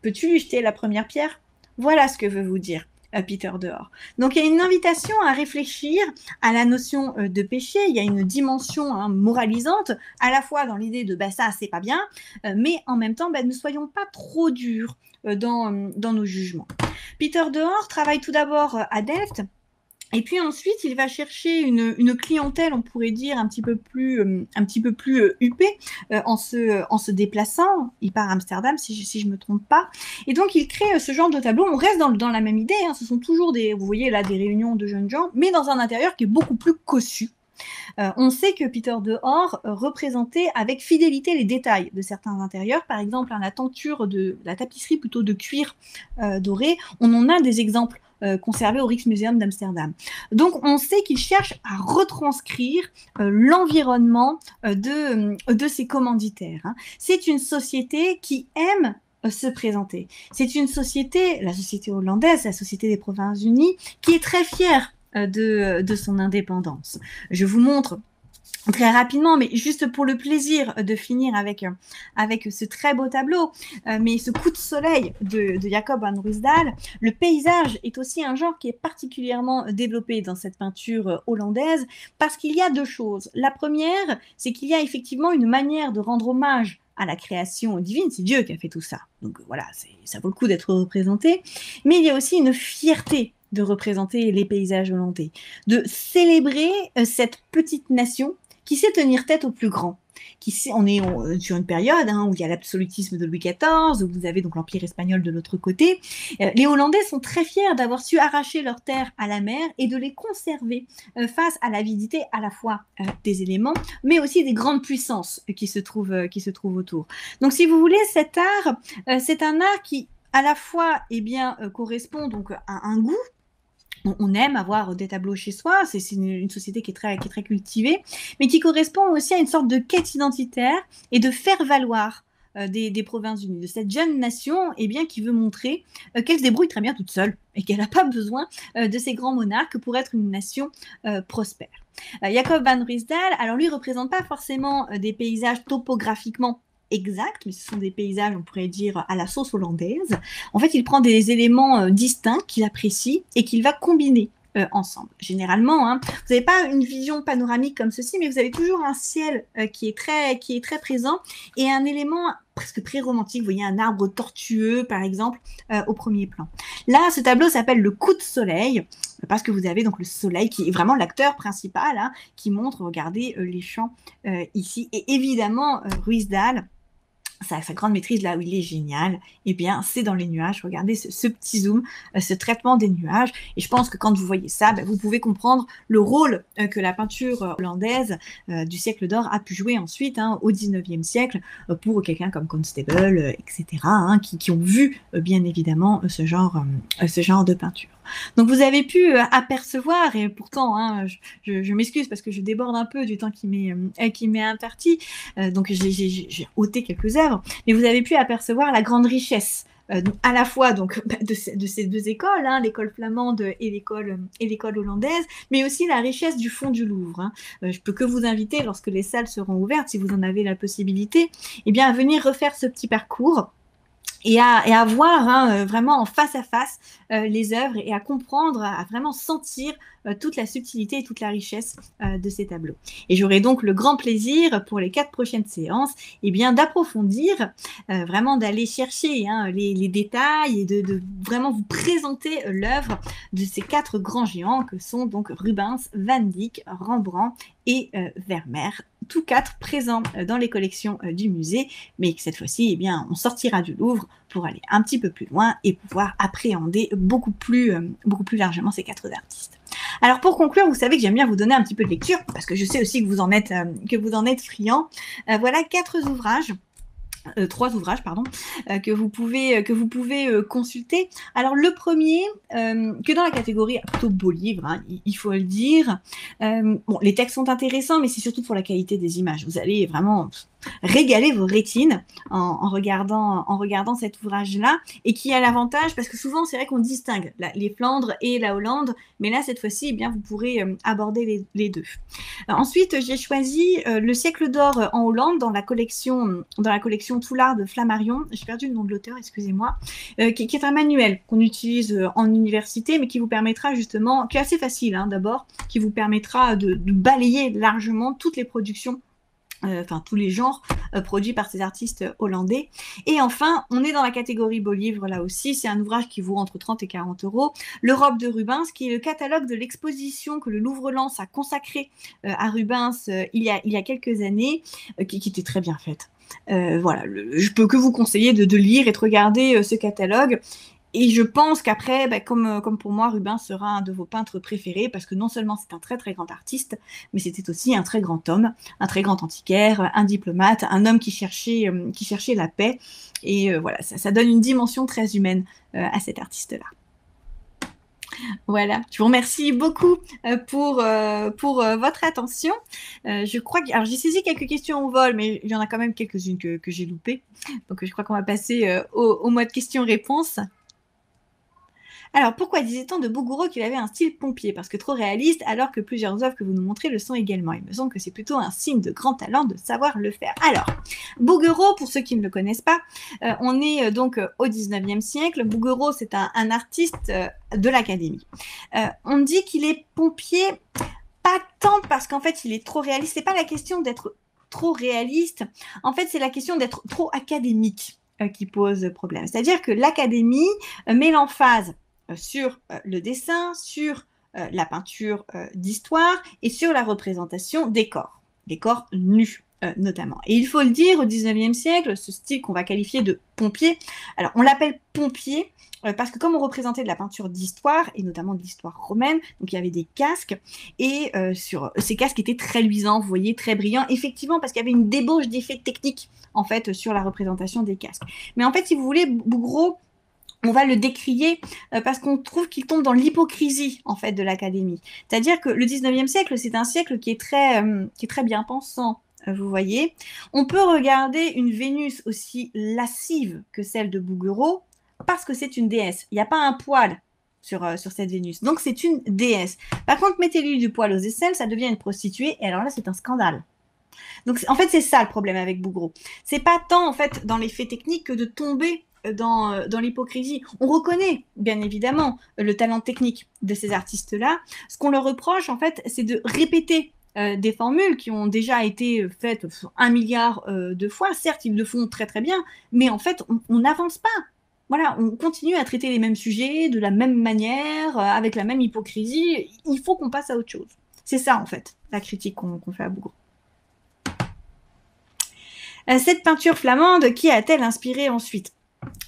Peux-tu lui jeter la première pierre? Voilà ce que veut vous dire Peter dehors. Donc il y a une invitation à réfléchir à la notion de péché, il y a une dimension moralisante, à la fois dans l'idée de ça c'est pas bien, mais en même temps ne soyons pas trop durs dans nos jugements. Peter dehors travaille tout d'abord à Delft. Et puis ensuite, il va chercher une clientèle, on pourrait dire, un petit peu plus huppée en se déplaçant. Il part à Amsterdam, si je me trompe pas. Et donc, il crée ce genre de tableau. On reste dans la même idée. Ce sont toujours vous voyez là, des réunions de jeunes gens, mais dans un intérieur qui est beaucoup plus cossu. On sait que Peter dehors représentait avec fidélité les détails de certains intérieurs. Par exemple, la tenture de la tapisserie plutôt de cuir doré. On en a des exemples conservé au Rijksmuseum d'Amsterdam. Donc, on sait qu'il cherche à retranscrire l'environnement de ses commanditaires. C'est une société qui aime se présenter. C'est une société, la société hollandaise, la société des Provinces-Unies, qui est très fière de son indépendance. Je vous montre très rapidement, mais juste pour le plaisir de finir avec ce très beau tableau, mais ce coup de soleil de Jacob van Ruysdael. Le paysage est aussi un genre qui est particulièrement développé dans cette peinture hollandaise, parce qu'il y a deux choses. La première, c'est qu'il y a effectivement une manière de rendre hommage à la création divine, c'est Dieu qui a fait tout ça. Donc voilà, ça vaut le coup d'être représenté. Mais il y a aussi une fierté de représenter les paysages hollandais, de célébrer cette petite nation qui sait tenir tête au plus grand. On est sur une période où il y a l'absolutisme de Louis XIV, où vous avez donc l'Empire espagnol de l'autre côté. Les Hollandais sont très fiers d'avoir su arracher leurs terres à la mer et de les conserver face à l'avidité à la fois des éléments, mais aussi des grandes puissances qui se trouvent autour. Donc si vous voulez, cet art, c'est un art qui à la fois correspond donc à un goût. On aime avoir des tableaux chez soi, c'est une société qui est très cultivée, mais qui correspond aussi à une sorte de quête identitaire et de faire valoir des Provinces-Unies, de cette jeune nation qui veut montrer qu'elle se débrouille très bien toute seule et qu'elle n'a pas besoin de ces grands monarques pour être une nation prospère. Jacob van Ruysdael, alors lui, ne représente pas forcément des paysages topographiquement exact, mais ce sont des paysages, on pourrait dire, à la sauce hollandaise. En fait, il prend des éléments distincts qu'il apprécie et qu'il va combiner ensemble. Généralement, vous n'avez pas une vision panoramique comme ceci, mais vous avez toujours un ciel qui est très présent et un élément presque pré-romantique. Vous voyez un arbre tortueux, par exemple, au premier plan. Là, ce tableau s'appelle le coup de soleil, parce que vous avez donc le soleil qui est vraiment l'acteur principal, qui montre, regardez, les champs ici. Et évidemment, Ruysdael, sa grande maîtrise, là où il est génial, c'est dans les nuages. Regardez ce petit zoom, ce traitement des nuages. Et je pense que quand vous voyez ça, vous pouvez comprendre le rôle que la peinture hollandaise du siècle d'or a pu jouer ensuite au XIXe siècle pour quelqu'un comme Constable, etc., qui ont vu bien évidemment ce genre de peinture. Donc vous avez pu apercevoir, et pourtant je m'excuse parce que je déborde un peu du temps qui m'est imparti, donc j'ai ôté quelques œuvres, mais vous avez pu apercevoir la grande richesse à la fois donc de ces deux écoles, l'école flamande et l'école hollandaise, mais aussi la richesse du fond du Louvre. Je peux que vous inviter, lorsque les salles seront ouvertes, si vous en avez la possibilité, à venir refaire ce petit parcours et à voir vraiment en face à face les œuvres et à comprendre, à vraiment sentir toute la subtilité et toute la richesse de ces tableaux. Et j'aurai donc le grand plaisir pour les 4 prochaines séances d'approfondir, vraiment d'aller chercher les détails et de vraiment vous présenter l'œuvre de ces 4 grands géants que sont donc Rubens, Van Dyck, Rembrandt et Vermeer. tous 4 présents dans les collections du musée, mais que cette fois-ci, eh bien, on sortira du Louvre pour aller un petit peu plus loin et pouvoir appréhender beaucoup plus largement ces 4 artistes. Alors pour conclure, vous savez que j'aime bien vous donner un petit peu de lecture, parce que je sais aussi que vous en êtes friands. Voilà 4 ouvrages. 3 ouvrages, pardon, que vous pouvez consulter. Alors le premier, que dans la catégorie plutôt beau livre, hein, il faut le dire. Bon, les textes sont intéressants, mais c'est surtout pour la qualité des images. Vous allez vraiment régaler vos rétines en regardant cet ouvrage-là, et qui a l'avantage, parce que souvent c'est vrai qu'on distingue les Flandres et la Hollande, mais là cette fois-ci, eh bien, vous pourrez aborder les deux. Ensuite, j'ai choisi le siècle d'or en Hollande dans la collection Toulard de Flammarion. J'ai perdu le nom de l'auteur, excusez-moi, qui est un manuel qu'on utilise en université, mais qui vous permettra justement, qui est assez facile d'abord, qui vous permettra de balayer largement toutes les productions, tous les genres produits par ces artistes hollandais. Et enfin, on est dans la catégorie beau livre là aussi. C'est un ouvrage qui vaut entre 30 et 40 €. L'Europe de Rubens, qui est le catalogue de l'exposition que le Louvre-Lens a consacré à Rubens il y a quelques années, qui était très bien faite. Voilà, je peux que vous conseiller de lire et de regarder ce catalogue. Et je pense qu'après, comme pour moi, Rubens sera un de vos peintres préférés, parce que non seulement c'est un très très grand artiste, mais c'était aussi un très grand homme, un très grand antiquaire, un diplomate, un homme qui cherchait la paix. Et voilà, ça donne une dimension très humaine à cet artiste-là. Voilà, je vous remercie beaucoup pour votre attention. Je crois que, alors j'ai saisi quelques questions au vol, mais il y en a quand même quelques-unes que j'ai loupées. Donc je crois qu'on va passer au mode questions-réponses. Alors, pourquoi disait-on de Bouguereau qu'il avait un style pompier? Parce que trop réaliste, alors que plusieurs œuvres que vous nous montrez le sont également. Il me semble que c'est plutôt un signe de grand talent de savoir le faire. Alors, Bouguereau, pour ceux qui ne le connaissent pas, on est donc au 19e siècle. Bouguereau, c'est un artiste de l'Académie. On dit qu'il est pompier, pas tant parce qu'en fait, il est trop réaliste. C'est pas la question d'être trop réaliste. En fait, c'est la question d'être trop académique qui pose problème. C'est-à-dire que l'Académie met l'emphase sur le dessin, sur la peinture d'histoire et sur la représentation des corps nus notamment. Et il faut le dire, au 19e siècle, ce style qu'on va qualifier de pompier, alors on l'appelle pompier parce que comme on représentait de la peinture d'histoire, et notamment de l'histoire romaine, donc il y avait des casques, et sur ces casques étaient très luisants, vous voyez, très brillants, effectivement, parce qu'il y avait une débauche d'effets techniques, en fait, sur la représentation des casques. Mais en fait, si vous voulez, Bouguereau, on va le décrier parce qu'on trouve qu'il tombe dans l'hypocrisie en fait de l'Académie. C'est-à-dire que le 19e siècle, c'est un siècle qui est très bien pensant. Vous voyez, on peut regarder une Vénus aussi lascive que celle de Bouguereau parce que c'est une déesse. Il n'y a pas un poil sur cette Vénus. Donc c'est une déesse. Par contre, mettez-lui du poil aux aisselles, ça devient une prostituée et alors là, c'est un scandale. Donc en fait, c'est ça le problème avec Bouguereau. C'est pas tant en fait dans l'effet technique que de tomber dans l'hypocrisie. On reconnaît, bien évidemment, le talent technique de ces artistes-là. Ce qu'on leur reproche, en fait, c'est de répéter des formules qui ont déjà été faites 1 milliard de fois. Certes, ils le font très très bien, mais en fait, on n'avance pas. Voilà, on continue à traiter les mêmes sujets de la même manière, avec la même hypocrisie. Il faut qu'on passe à autre chose. C'est ça, en fait, la critique qu'on fait à Bouguereau. Cette peinture flamande, qui a-t-elle inspiré ensuite?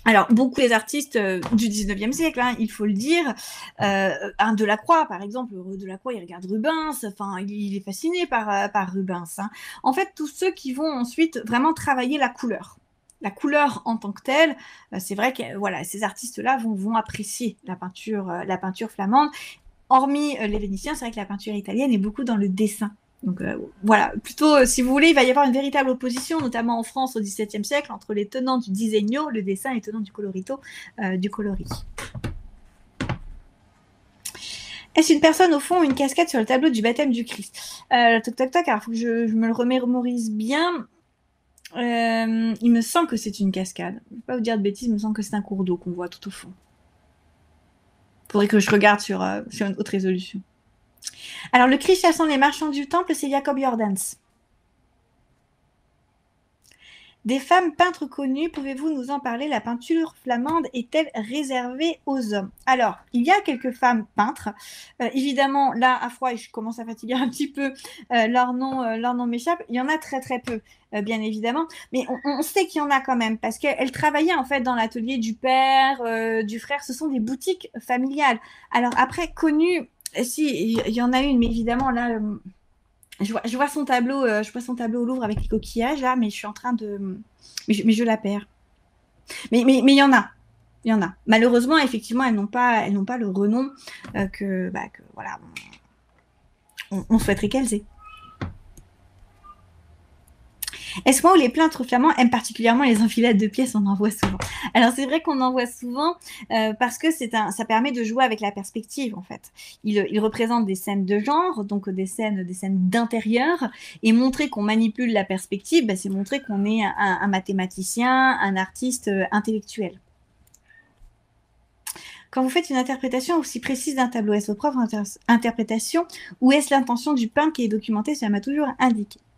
Alors, beaucoup des artistes du 19e siècle, il faut le dire, un Delacroix, par exemple, Delacroix, il regarde Rubens, enfin, il est fasciné par Rubens. En fait, tous ceux qui vont ensuite vraiment travailler la couleur. La couleur en tant que telle, c'est vrai que voilà, ces artistes-là vont apprécier la peinture flamande. Hormis les Vénitiens, c'est vrai que la peinture italienne est beaucoup dans le dessin. Donc voilà, plutôt, si vous voulez, il va y avoir une véritable opposition, notamment en France au XVIIe siècle, entre les tenants du disegno, le dessin, et les tenants du colorito, du coloris. Est-ce une personne au fond ou une cascade sur le tableau du baptême du Christ? Toc toc toc, alors il faut que je me le remémorise bien. Il me semble que c'est une cascade. Je ne vais pas vous dire de bêtises, il me semble que c'est un cours d'eau qu'on voit tout au fond. Il faudrait que je regarde sur une haute résolution. Alors, le Christ chassant les marchands du temple, c'est Jacob Jordans. Des femmes peintres connues, pouvez-vous nous en parler? La peinture flamande est-elle réservée aux hommes? Alors, il y a quelques femmes peintres. Évidemment, là, à froid, et je commence à fatiguer un petit peu, leur nom m'échappe. Il y en a très très peu, bien évidemment. Mais on sait qu'il y en a quand même, parce qu'elles travaillaient en fait dans l'atelier du père, du frère. Ce sont des boutiques familiales. Alors après, connues, si, il y en a une, mais évidemment, là... je vois son tableau au Louvre avec les coquillages là, mais je suis en train de, mais je la perds. Mais il y en a, il y en a. Malheureusement, effectivement, elles n'ont pas le renom que voilà, on souhaiterait qu'elles aient. Est-ce que les peintres flamands aiment particulièrement les enfilades de pièces? On en voit souvent. Alors c'est vrai qu'on en voit souvent parce que ça permet de jouer avec la perspective en fait. Il représente des scènes de genre, donc des scènes d'intérieur, et montrer qu'on manipule la perspective, c'est montrer qu'on est un mathématicien, un artiste intellectuel. Quand vous faites une interprétation aussi précise d'un tableau, est-ce votre propre interprétation ou est-ce l'intention du peintre qui est documentée? Ça m'a toujours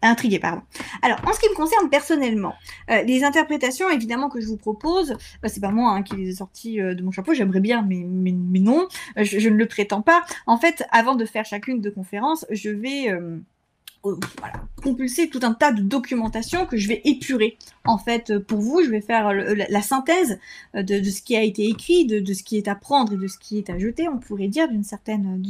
intrigué, pardon. Alors, en ce qui me concerne personnellement, les interprétations, évidemment, que je vous propose, c'est pas moi qui les ai sorties de mon chapeau, j'aimerais bien, mais non, je ne le prétends pas. En fait, avant de faire chacune de conférences, je vais... compulser tout un tas de documentation que je vais épurer. En fait, pour vous, je vais faire la synthèse de ce qui a été écrit, de ce qui est à prendre et de ce qui est à jeter, on pourrait dire d'une certaine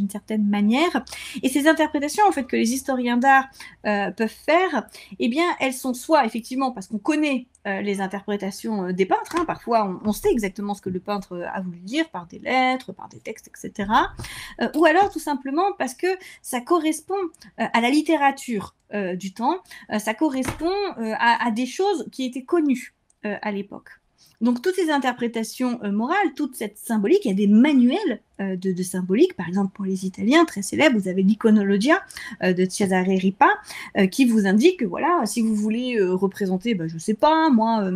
manière. Et ces interprétations, en fait, que les historiens d'art peuvent faire, eh bien, elles sont soit, effectivement, parce qu'on connaît les interprétations des peintres, hein, parfois on sait exactement ce que le peintre a voulu dire par des lettres, par des textes, etc. Ou alors, tout simplement, parce que ça correspond à la littérature du temps, ça correspond à des choses qui étaient connues à l'époque. Donc, toutes ces interprétations morales, toute cette symbolique, il y a des manuels de symbolique, par exemple pour les Italiens, très célèbres, vous avez l'Iconologia de Cesare Ripa, qui vous indique que, voilà, si vous voulez représenter, je sais pas, moi...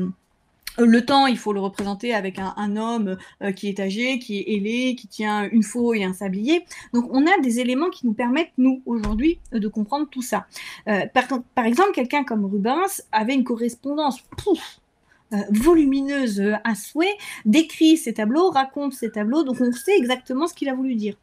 le temps, il faut le représenter avec un homme qui est âgé, qui est ailé, qui tient une faux et un sablier. Donc, on a des éléments qui nous permettent, nous, aujourd'hui, de comprendre tout ça. Par exemple, quelqu'un comme Rubens avait une correspondance volumineuse à souhait, décrit ses tableaux, raconte ses tableaux, donc on sait exactement ce qu'il a voulu dire.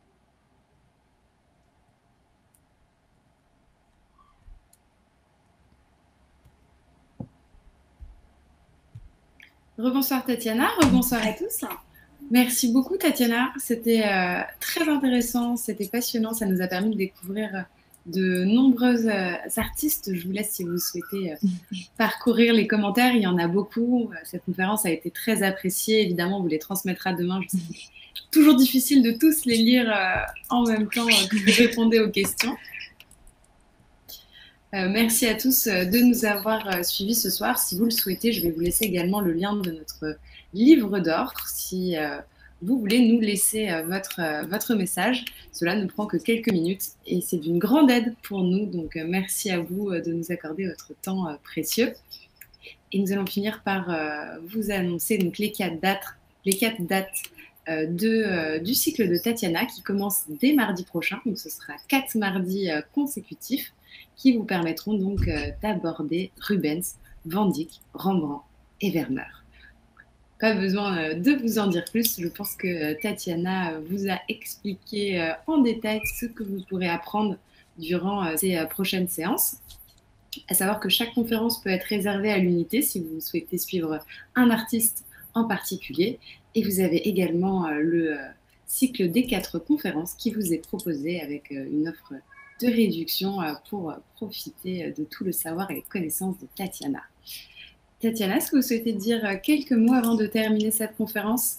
Rebonsoir Tatiana, rebonsoir à tous. Merci beaucoup Tatiana, c'était très intéressant, c'était passionnant, ça nous a permis de découvrir de nombreux artistes. Je vous laisse si vous souhaitez parcourir les commentaires, il y en a beaucoup. Cette conférence a été très appréciée, évidemment on vous les transmettra demain. Je sais que c'est toujours difficile de tous les lire en même temps que vous répondez aux questions. Merci à tous de nous avoir suivis ce soir. Si vous le souhaitez, je vais vous laisser également le lien de notre livre d'or. Si vous voulez nous laisser votre message, cela ne prend que quelques minutes et c'est d'une grande aide pour nous. Donc, merci à vous de nous accorder votre temps précieux. Et nous allons finir par vous annoncer donc, les quatre dates du cycle de Tatiana qui commence dès mardi prochain. Donc, ce sera 4 mardis consécutifs qui vous permettront donc d'aborder Rubens, Van Dyck, Rembrandt et Vermeer. Pas besoin de vous en dire plus, je pense que Tatiana vous a expliqué en détail ce que vous pourrez apprendre durant ces prochaines séances. À savoir que chaque conférence peut être réservée à l'unité si vous souhaitez suivre un artiste en particulier. Et vous avez également le cycle des 4 conférences qui vous est proposé avec une offre de réduction pour profiter de tout le savoir et les connaissances de Tatiana. Tatiana, est-ce que vous souhaitez dire quelques mots avant de terminer cette conférence?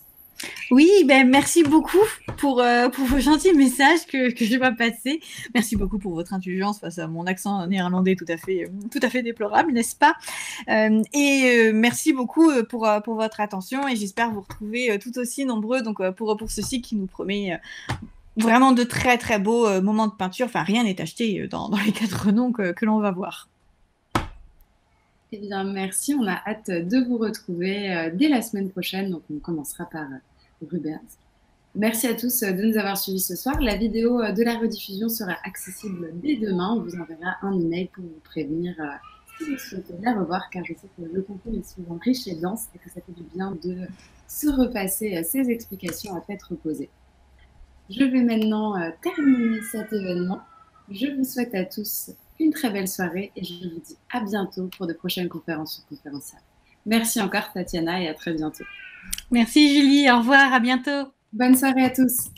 Oui, merci beaucoup pour vos gentils messages que je vais passer. Merci beaucoup pour votre indulgence face à mon accent néerlandais tout à fait déplorable, n'est-ce pas? Merci beaucoup pour votre attention et j'espère vous retrouver tout aussi nombreux donc pour ce cycle qui nous promet vraiment de très très beaux moments de peinture. Enfin, rien n'est acheté dans les 4 noms que l'on va voir. Eh bien, merci. On a hâte de vous retrouver dès la semaine prochaine. Donc, on commencera par Rubens. Merci à tous de nous avoir suivis ce soir. La vidéo de la rediffusion sera accessible dès demain. On vous enverra un email pour vous prévenir si vous souhaitez la revoir, car je sais que le contenu est souvent riche et dense et que ça fait du bien de se repasser ces explications à tête reposée. Je vais maintenant terminer cet événement. Je vous souhaite à tous une très belle soirée et je vous dis à bientôt pour de prochaines conférences sur Conférencial. Merci encore Tatiana et à très bientôt. Merci Julie, au revoir, à bientôt. Bonne soirée à tous.